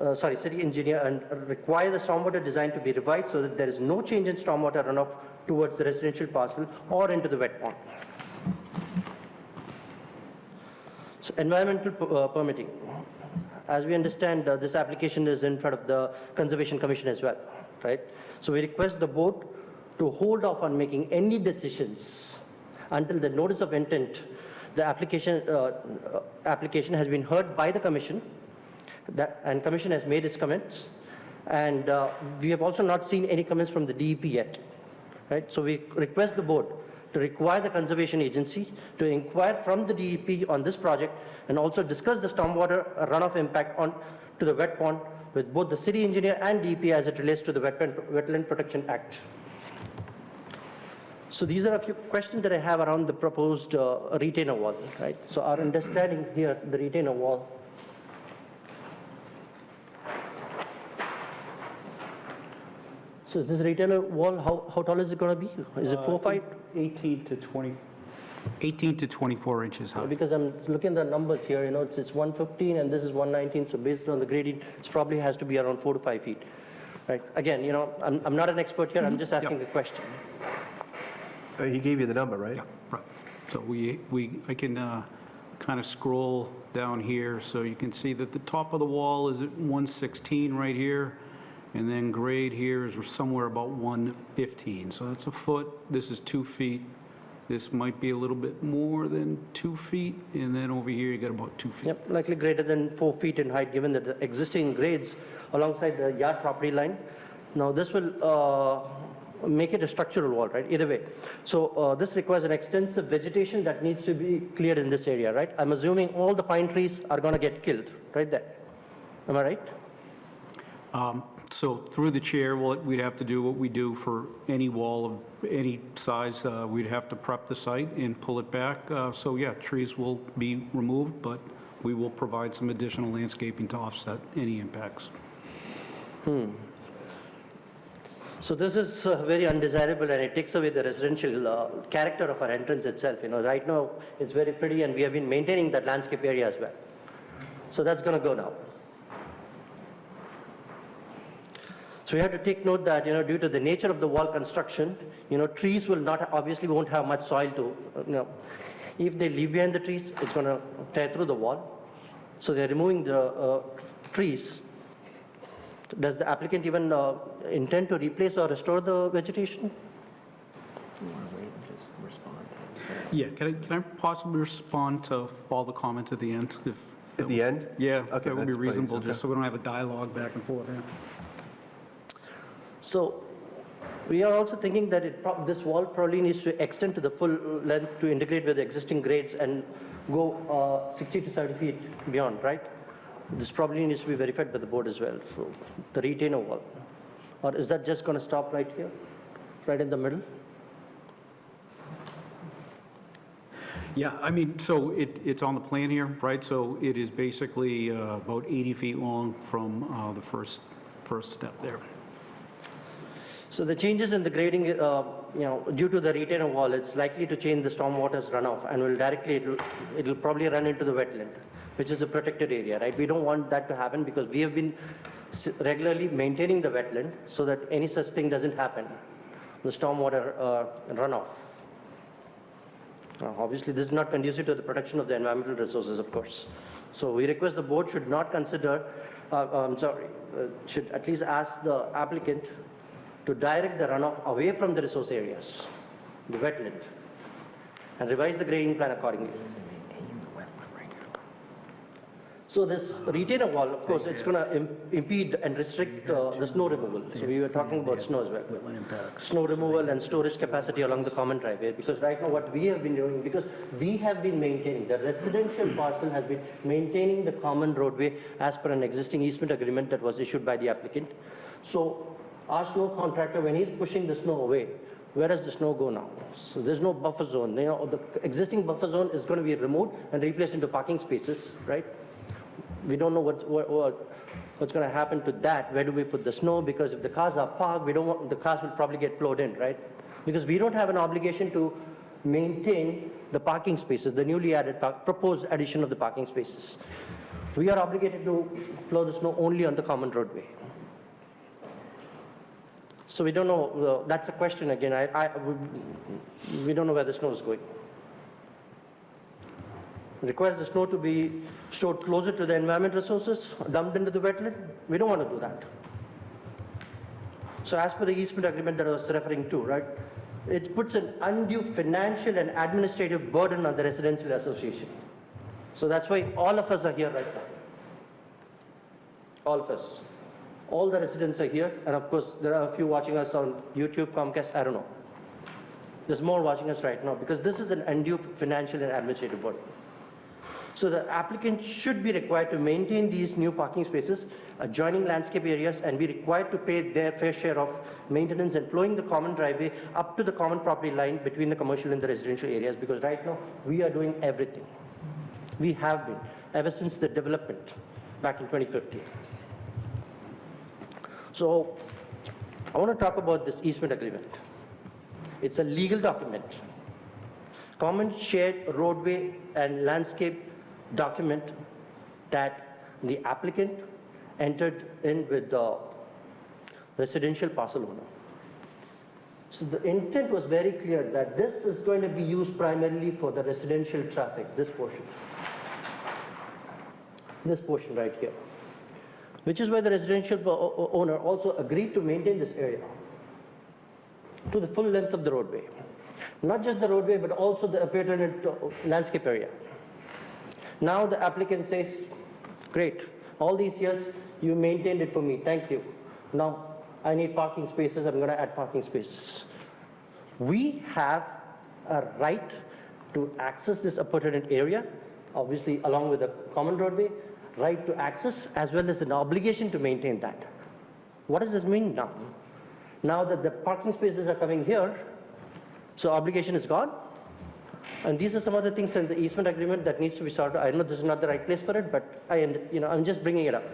and require the stormwater design to be revised so that there is no change in stormwater runoff towards the residential parcel or into the wet pond. So environmental permitting. As we understand, this application is in front of the Conservation Commission as well, right? So we request the board to hold off on making any decisions until the notice of intent. The application has been heard by the commission, and commission has made its comments, and we have also not seen any comments from the DEP yet, right? So we request the board to require the conservation agency to inquire from the DEP on this project and also discuss the stormwater runoff impact to the wet pond with both the city engineer and DEP as it relates to the Wetland Protection Act. So these are a few questions that I have around the proposed retainer wall, right? So our understanding here, the retainer wall. So is this retainer wall, how tall is it going to be? Is it 4 feet? 18 to 24 inches high. Because I'm looking at the numbers here, it's 115 and this is 119, so based on the gradient, it probably has to be around 4 to 5 feet. Right? Again, I'm not an expert here, I'm just asking a question. He gave you the number, right? Yeah, right. So I can kind of scroll down here, so you can see that the top of the wall is at 116 right here, and then grade here is somewhere about 115. So that's a foot, this is 2 feet, this might be a little bit more than 2 feet, and then over here you got about 2 feet. Yep, likely greater than 4 feet in height, given that the existing grades alongside the yard property line. Now this will make it a structural wall, right? Either way. So this requires an extensive vegetation that needs to be cleared in this area, right? I'm assuming all the pine trees are going to get killed, right there. Am I right? So through the chair, we'd have to do what we do for any wall of any size. We'd have to prep the site and pull it back. So yeah, trees will be removed, but we will provide some additional landscaping to offset any impacts. So this is very undesirable, and it takes away the residential character of our entrance itself. Right now, it's very pretty, and we have been maintaining that landscape area as well. So that's going to go now. So we have to take note that, due to the nature of the wall construction, trees will not, obviously won't have much soil to, if they leave behind the trees, it's going to tear through the wall. So they're removing the trees. Does the applicant even intend to replace or restore the vegetation? Yeah, can I possibly respond to all the comments at the end? At the end? Yeah, Okay, that would be that's fine, reasonable, okay. just so we don't have a dialogue back and forth here. So we are also thinking that this wall probably needs to extend to the full length to integrate with the existing grades and go 60 to 70 feet beyond, right? This probably needs to be verified by the board as well, so the retainer wall. Or is that just going to stop right here, right in the middle? Yeah, I mean, so it's on the plan here, right? So it is basically about 80 feet long from the first step there. So the changes in the grading, due to the retainer wall, it's likely to change the stormwater's runoff and will directly, it'll probably run into the wetland, which is a protected area, right? We don't want that to happen because we have been regularly maintaining the wetland so that any such thing doesn't happen, the stormwater runoff. Obviously, this is not conducive to the protection of the environmental resources, of course. So we request the board should not consider, should at least ask the applicant to direct the runoff away from the resource areas, the wetland, and revise the grading plan accordingly. So this retainer wall, of course, it's going to impede and restrict the snow removal. So we were talking about snow as well. Snow removal and storage capacity along the common driveway. Because right now what we have been doing, because we have been maintaining, the residential parcel has been maintaining the common roadway as per an existing easement agreement that was issued by the applicant. So our snow contractor, when he's pushing the snow away, where does the snow go now? So there's no buffer zone. The existing buffer zone is going to be removed and replaced into parking spaces, right? We don't know what's going to happen to that. Where do we put the snow? Because if the cars are parked, we don't want, the cars will probably get flowed in, right? Because we don't have an obligation to maintain the parking spaces, the newly added proposed addition of the parking spaces. We are obligated to flow the snow only on the common roadway. So we don't know, that's a question again. We don't know where the snow is going. Requires the snow to be stored closer to the environment resources, dumped into the wetland. We don't want to do that. So as per the easement agreement that I was referring to, right, it puts an undue financial and administrative burden on the residential association. So that's why all of us are here right now. All of us. All the residents are here, and of course, there are a few watching us on YouTube, Comcast, I don't know. There's more watching us right now because this is an undue financial and administrative burden. So the applicant should be required to maintain these new parking spaces, adjoining landscape areas, and be required to pay their fair share of maintenance and flowing the common driveway up to the common property line between the commercial and the residential areas, because right now we are doing everything. We have been, ever since the development back in 2015. So I want to talk about this easement agreement. It's a legal document. Common shared roadway and landscape document that the applicant entered in with the residential parcel owner. So the intent was very clear that this is going to be used primarily for the residential traffic, this portion. This portion right here. Which is why the residential owner also agreed to maintain this area to the full length of the roadway. Not just the roadway, but also the appurtenant landscape area. Now the applicant says, great, all these years you maintained it for me, thank you. Now I need parking spaces, I'm going to add parking spaces. We have a right to access this appurtenant area, obviously along with the common roadway, right to access as well as an obligation to maintain that. What does this mean now? Now that the parking spaces are coming here, so obligation is gone. And these are some of the things in the easement agreement that needs to be sorted. I know this is not the right place for it, but I'm just bringing it up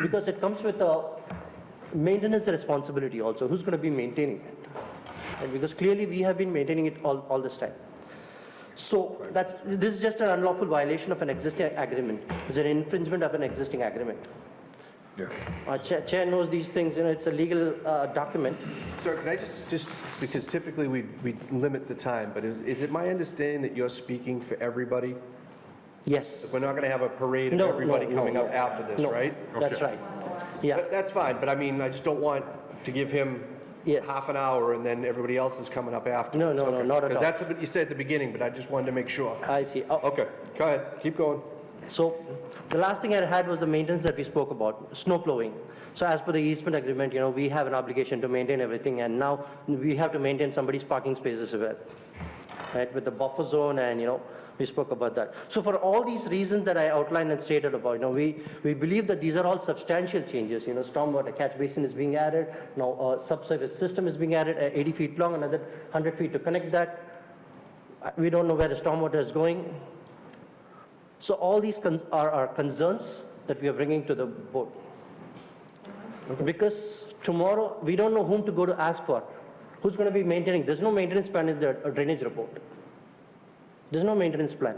because it comes with a maintenance responsibility also, who's going to be maintaining it? Right, because clearly we have been maintaining it all this time. So this is just an unlawful violation of an existing agreement. It's an infringement of an existing agreement. Yeah. Chair knows these things, it's a legal document. Sir, can I just, because typically we limit the time, but is it my understanding that you're speaking for everybody? Yes. We're not going to have a parade of No, everybody no, coming no. up after this, No, right? That's right. Yeah, That's fine, but I mean, I just don't want to give him Yes. half an hour and then everybody else is coming up afterwards. No, Okay. not at all. Because that's what you said at the beginning, but I just wanted to make sure. I see. Oh, Okay, go ahead, keep going. So the last thing I had was the maintenance that we spoke about, snow plowing. So as per the easement agreement, we have an obligation to maintain everything, and now we have to maintain somebody's parking spaces as well, right, with the buffer zone, and, we spoke about that. So for all these reasons that I outlined and stated about, we believe that these are all substantial changes. Stormwater catch basin is being added, now a subsurface system is being added, 80 feet long, another 100 feet to connect that. We don't know where the stormwater is going. So all these are concerns that we are bringing to the board. Because tomorrow, we don't know whom to go to ask for. Who's going to be maintaining? There's no maintenance plan in the drainage report. There's no maintenance plan.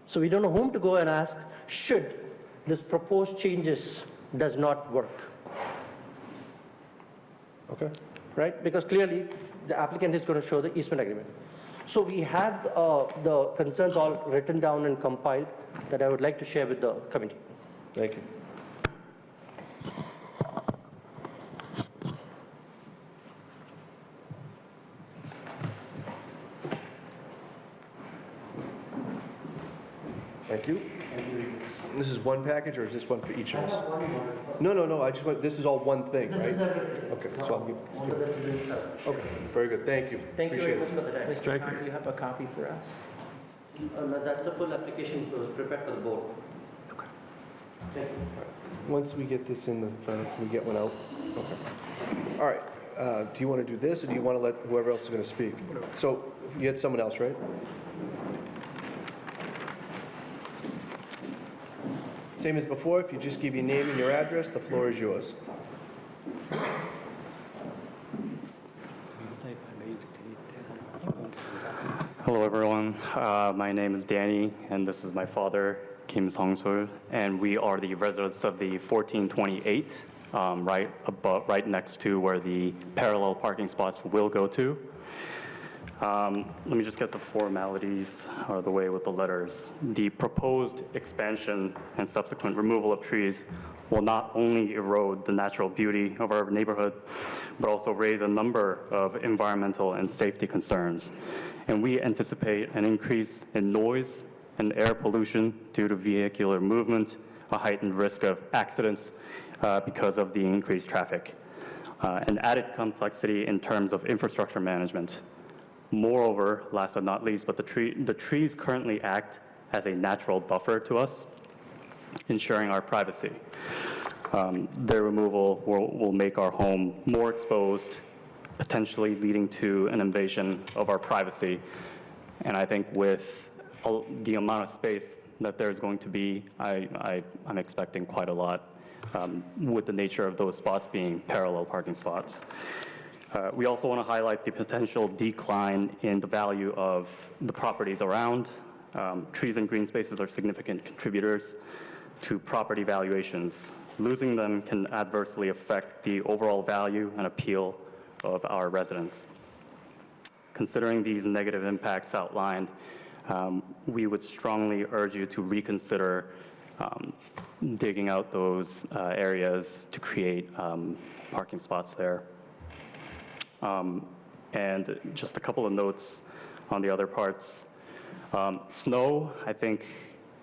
So we don't know whom to go and ask should this proposed changes does not work. Okay. Right? Because clearly, the applicant is going to show the easement agreement. So we have the concerns all written down and compiled that I would like to share with the committee. Thank you. Thank you. This is one package, or is this one for each of us? No, I just want, this is all one thing, right? everything. Okay, so I'll give, okay, very good, thank you. Thank you very much for the time. Mr. Khan, do you have a copy for us? That's a full application prepared for the board. Thank you. Once we get this in the, can we get one out? Okay. All right, do you want to do this, or do you want to let whoever else is going to speak? So, you had someone else, right? Same as before, if you just give your name and your address, the floor is yours. Hello, everyone. My name is Danny, and this is my father, Kim Song-sul, and we are the residents of the 1428, right next to where the parallel parking spots will go to. Let me just get the formalities out of the way with the letters. The proposed expansion and subsequent removal of trees will not only erode the natural beauty of our neighborhood, but also raise a number of environmental and safety concerns. And we anticipate an increase in noise and air pollution due to vehicular movement, a heightened risk of accidents because of the increased traffic, and added complexity in terms of infrastructure management. Moreover, last but not least, but the trees currently act as a natural buffer to us, ensuring our privacy. Their removal will make our home more exposed, potentially leading to an invasion of our privacy. And I think with the amount of space that there's going to be, I'm expecting quite a lot with the nature of those spots being parallel parking spots. We also want to highlight the potential decline in the value of the properties around. Trees and green spaces are significant contributors to property valuations. Losing them can adversely affect the overall value and appeal of our residents. Considering these negative impacts outlined, we would strongly urge you to reconsider digging out those areas to create parking spots there. And just a couple of notes on the other parts. Snow, I think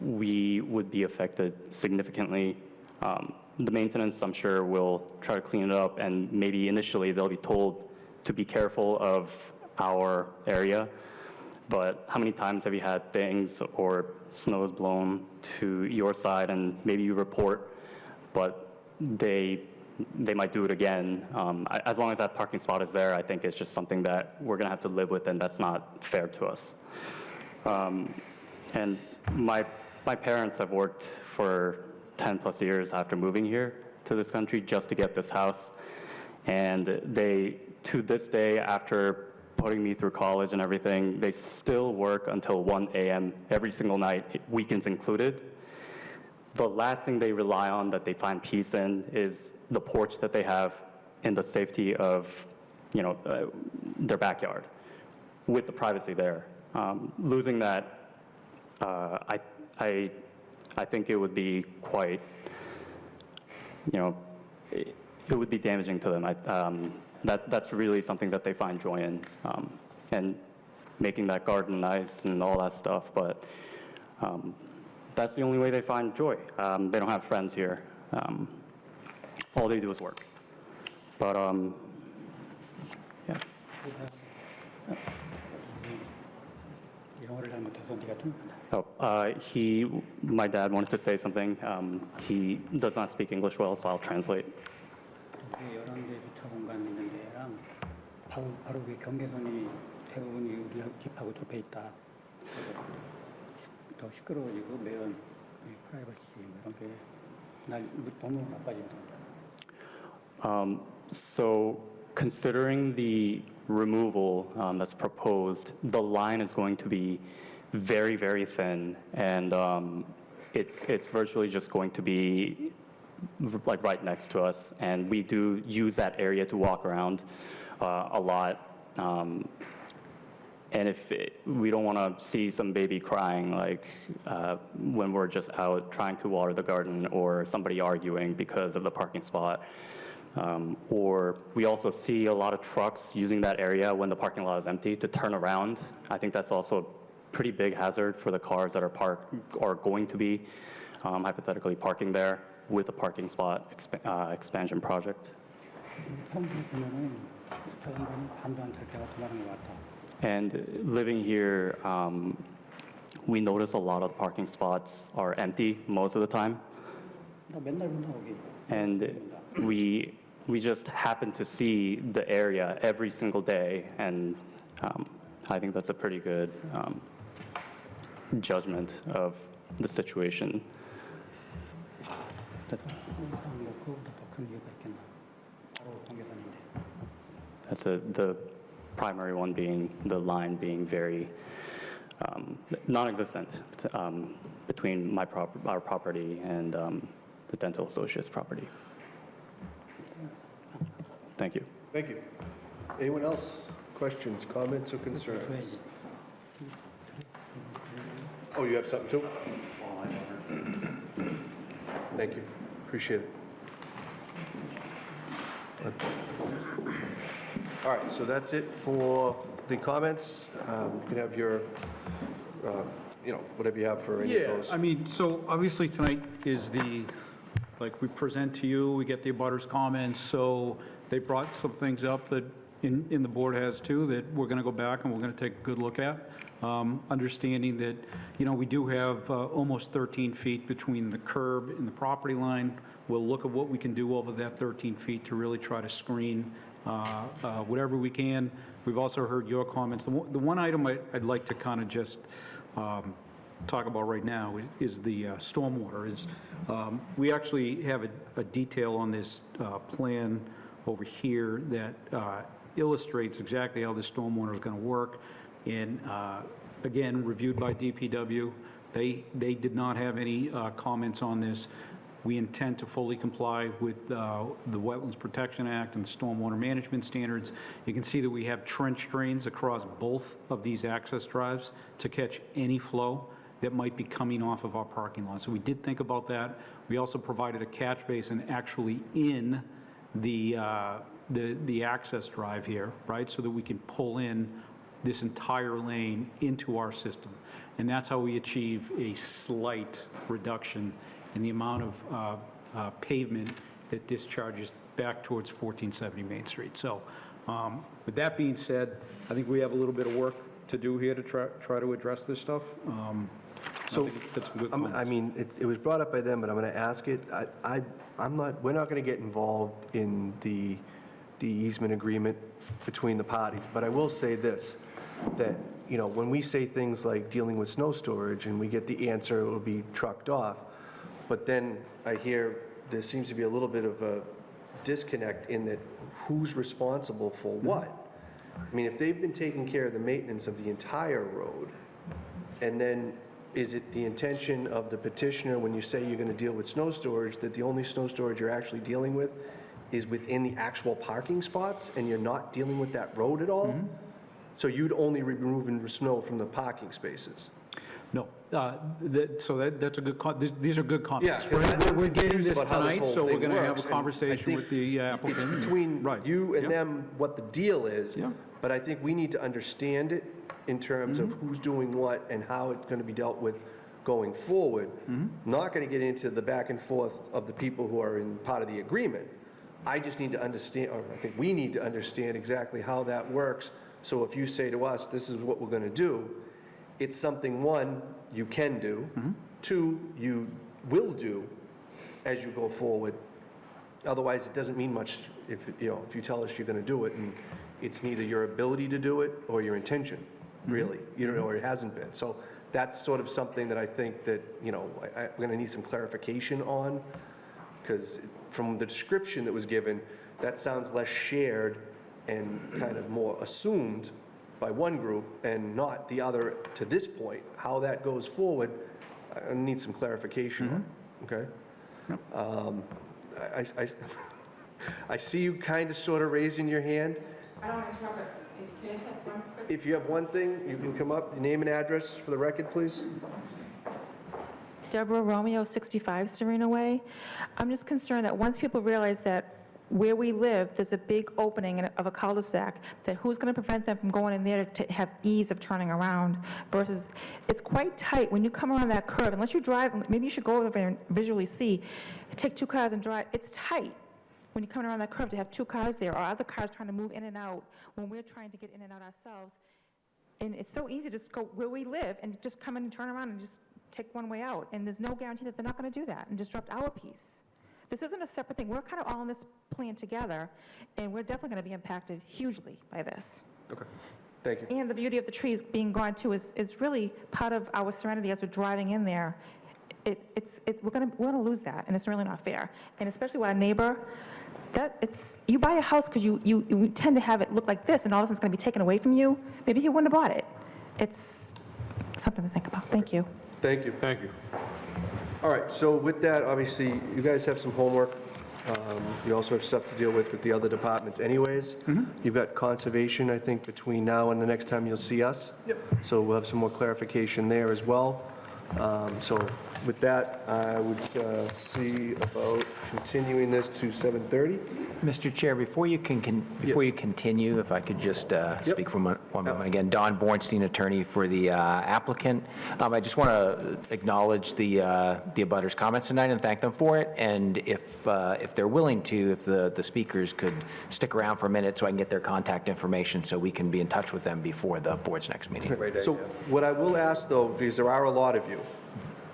we would be affected significantly. The maintenance, I'm sure, will try to clean it up, and maybe initially they'll be told to be careful of our area. But how many times have you had things or snow is blown to your side and maybe you report, but they might do it again. As long as that parking spot is there, I think it's just something that we're going to have to live with, and that's not fair to us. And my parents have worked for 10 plus years after moving here, to this country just to get this house. And they, to this day, after putting me through college and everything, they still work until 1 a.m. every single night, weekends included. The last thing they rely on that they find peace in is the porch that they have in the safety of, their backyard, with the privacy there. Losing that, I think it would be quite, it would be damaging to them. That's really something that they find joy in, and making that garden nice and all that stuff. But that's the only way they find joy. They don't have friends here. All they do is work. But yeah. My dad wanted to say something. He does not speak English well, so I'll translate. 바로 그 경계선이 대부분이 우리 집하고 좁혀 있다. 더 시끄러워지고 매연 프라이버시 이런 게 날 너무 나빠진다. So considering the removal that's proposed, the line is going to be very, very thin, and it's virtually just going to be like right next to us, and we do use that area to walk around a lot. And we don't want to see some baby crying, like when we're just out trying to water the garden, or somebody arguing because of the parking spot. Or we also see a lot of trucks using that area when the parking lot is empty to turn around. I think that's also a pretty big hazard for the cars that are going to be hypothetically parking there with the parking spot expansion project. And living here, we notice a lot of the parking spots are empty most of the time. And we just happen to see the area every single day, and I think that's a pretty good judgment of the situation. That's the primary one being the line being very non-existent between our property and the Dental Associates property. Thank you. Thank you. Anyone else? Questions, comments, or concerns? Oh, you have something too? Thank you. Appreciate it. All right, so that's it for the comments. You can have your, whatever you have for any of those. I mean, so obviously tonight is like we present to you, we get the abutters comments, so they brought some things up that in the board has too, that we're going to go back and we're going to take a good look at. Understanding that, we do have almost 13 feet between the curb and the property line. We'll look at what we can do over that 13 feet to really try to screen whatever we can. We've also heard your comments. The one item I'd like to kind of just talk about right now is the stormwater. We actually have a detail on this plan over here that illustrates exactly how the stormwater is going to work. And again, reviewed by DPW. They did not have any comments on this. We intend to fully comply with the Wetlands Protection Act and stormwater management standards. You can see that we have trench drains across both of these access drives to catch any flow that might be coming off of our parking lot. So we did think about that. We also provided a catch basin actually in the access drive here, right? So that we can pull in this entire lane into our system. And that's how we achieve a slight reduction in the amount of pavement that discharges back towards 1470 Main Street. So with that being said, I think we have a little bit of work to do here to try to address this stuff. So, I mean, it was brought up by them, but I'm going to ask it. We're not going to get involved in the easement agreement between the parties, but I will say this, that, when we say things like dealing with snow storage and we get the answer it will be trucked off, but then I hear there seems to be a little bit of a disconnect in that who's responsible for what. I mean, if they've been taking care of the maintenance of the entire road, and then is it the intention of the petitioner, when you say you're going to deal with snow storage, that the only snow storage you're actually dealing with is within the actual parking spots, and you're not dealing with that road at all? So you'd only be removing snow from the parking spaces? No, that's a good, these are good comments. Yeah, 'cause I'm We're getting confused this about how this tonight, whole so we're thing going to have works, a and I conversation think with the applicant. It's between Right. you and Yeah. them what the deal is. Yeah. But I think we need to understand it in terms of who's doing what and how it's going to be dealt with going forward. Not going to get into the back and forth of the people who are in part of the agreement. I just need to understand, or I think we need to understand exactly how that works. So if you say to us, this is what we're going to do, it's something, one, you can do, two, you will do as you go forward. Otherwise, it doesn't mean much if you tell us you're going to do it, and it's neither your ability to do it or your intention, really, or it hasn't been. So that's sort of something that I think that, I'm going to need some clarification on, because from the description that was given, that sounds less shared and kind of more assumed by one group and not the other to this point. How that goes forward, I need some clarification on, okay? I see you kind of sort of raising your hand. I don't want to interrupt, but can I just have one quick? If you have one thing, you can come up, your name and address for the record, please. Deborah Romeo, 65 Serena Way. I'm just concerned that once people realize that where we live, there's a big opening of a cul-de-sac, that who's going to prevent them from going in there to have ease of turning around versus, it's quite tight when you come around that curve, unless you drive, maybe you should go over there and visually see, take two cars and drive, it's tight when you come around that curve to have two cars there or other cars trying to move in and out when we're trying to get in and out ourselves. And it's so easy to just go where we live and just come in and turn around and just take one way out. And there's no guarantee that they're not going to do that and disrupt our piece. This isn't a separate thing. We're kind of all in this plan together, and we're definitely going to be impacted hugely by this. Okay, thank you. And the beauty of the trees being gone too is really part of our serenity as we're driving in there. We're going to lose that, and it's really not fair. And especially with our neighbor, you buy a house because you tend to have it look like this, and all of a sudden it's going to be taken away from you. Maybe he wouldn't have bought it. It's something to think about. Thank you. Thank you. Thank you. All right, so with that, obviously, you guys have some homework. You also have stuff to deal with the other departments anyways. You've got conservation, I think, between now and the next time you'll see us. Yep. So we'll have some more clarification there as well. So with that, I would see about continuing this to 7:30. Mr. Chair, before you continue, if I could just speak for one moment again. Don Bornstein, attorney for the applicant. I just want to acknowledge the abutters' comments tonight and thank them for it. And if they're willing to, if the speakers could stick around for a minute so I can get their contact information so we can be in touch with them before the board's next meeting. So what I will ask, though, because there are a lot of you,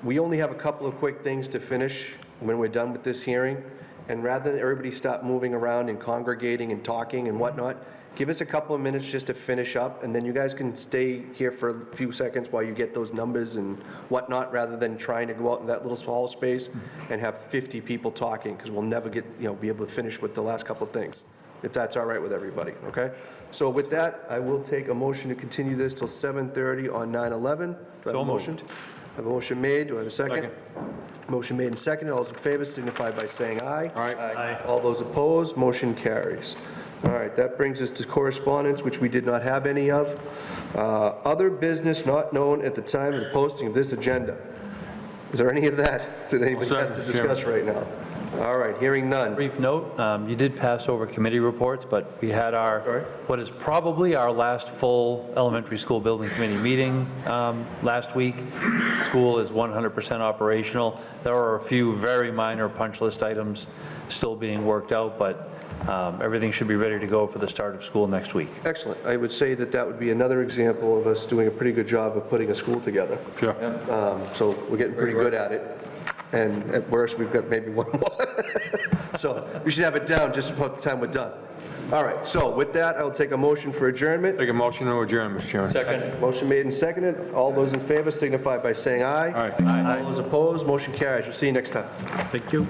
we only have a couple of quick things to finish when we're done with this hearing. And rather than everybody stop moving around and congregating and talking and whatnot, give us a couple of minutes just to finish up, and then you guys can stay here for a few seconds while you get those numbers and whatnot, rather than trying to go out in that little small space and have 50 people talking, because we'll never be able to finish with the last couple of things, if that's all right with everybody, okay? So with that, I will take a motion to continue this till 7:30 on 9/11. So moved. I have a motion made. Do I have a second? Motion made and seconded. All those in favor signify by saying aye. Aye. All those opposed, motion carries. All right, that brings us to correspondence, which we did not have any of. Other business not known at the time of the posting of this agenda. Is there any of that anybody has to discuss right now? All right, hearing none. Brief note, you did pass over committee reports, but we had what is probably our last full elementary school building committee meeting last week. School is 100% operational. There are a few very minor punch list items still being worked out, but everything should be ready to go for the start of school next week. Excellent. I would say that would be another example of us doing a pretty good job of putting a school together. Sure. So we're getting pretty good at it. And at worst, we've got maybe one more. So we should have it down just about the time we're done. All right, so with that, I'll take a motion for adjournment. Take a motion to adjourn, Mr. Chairman. Second. Motion made and seconded. All those in favor signify by saying aye. Aye. All those opposed, motion carries. We'll see you next time. Thank you.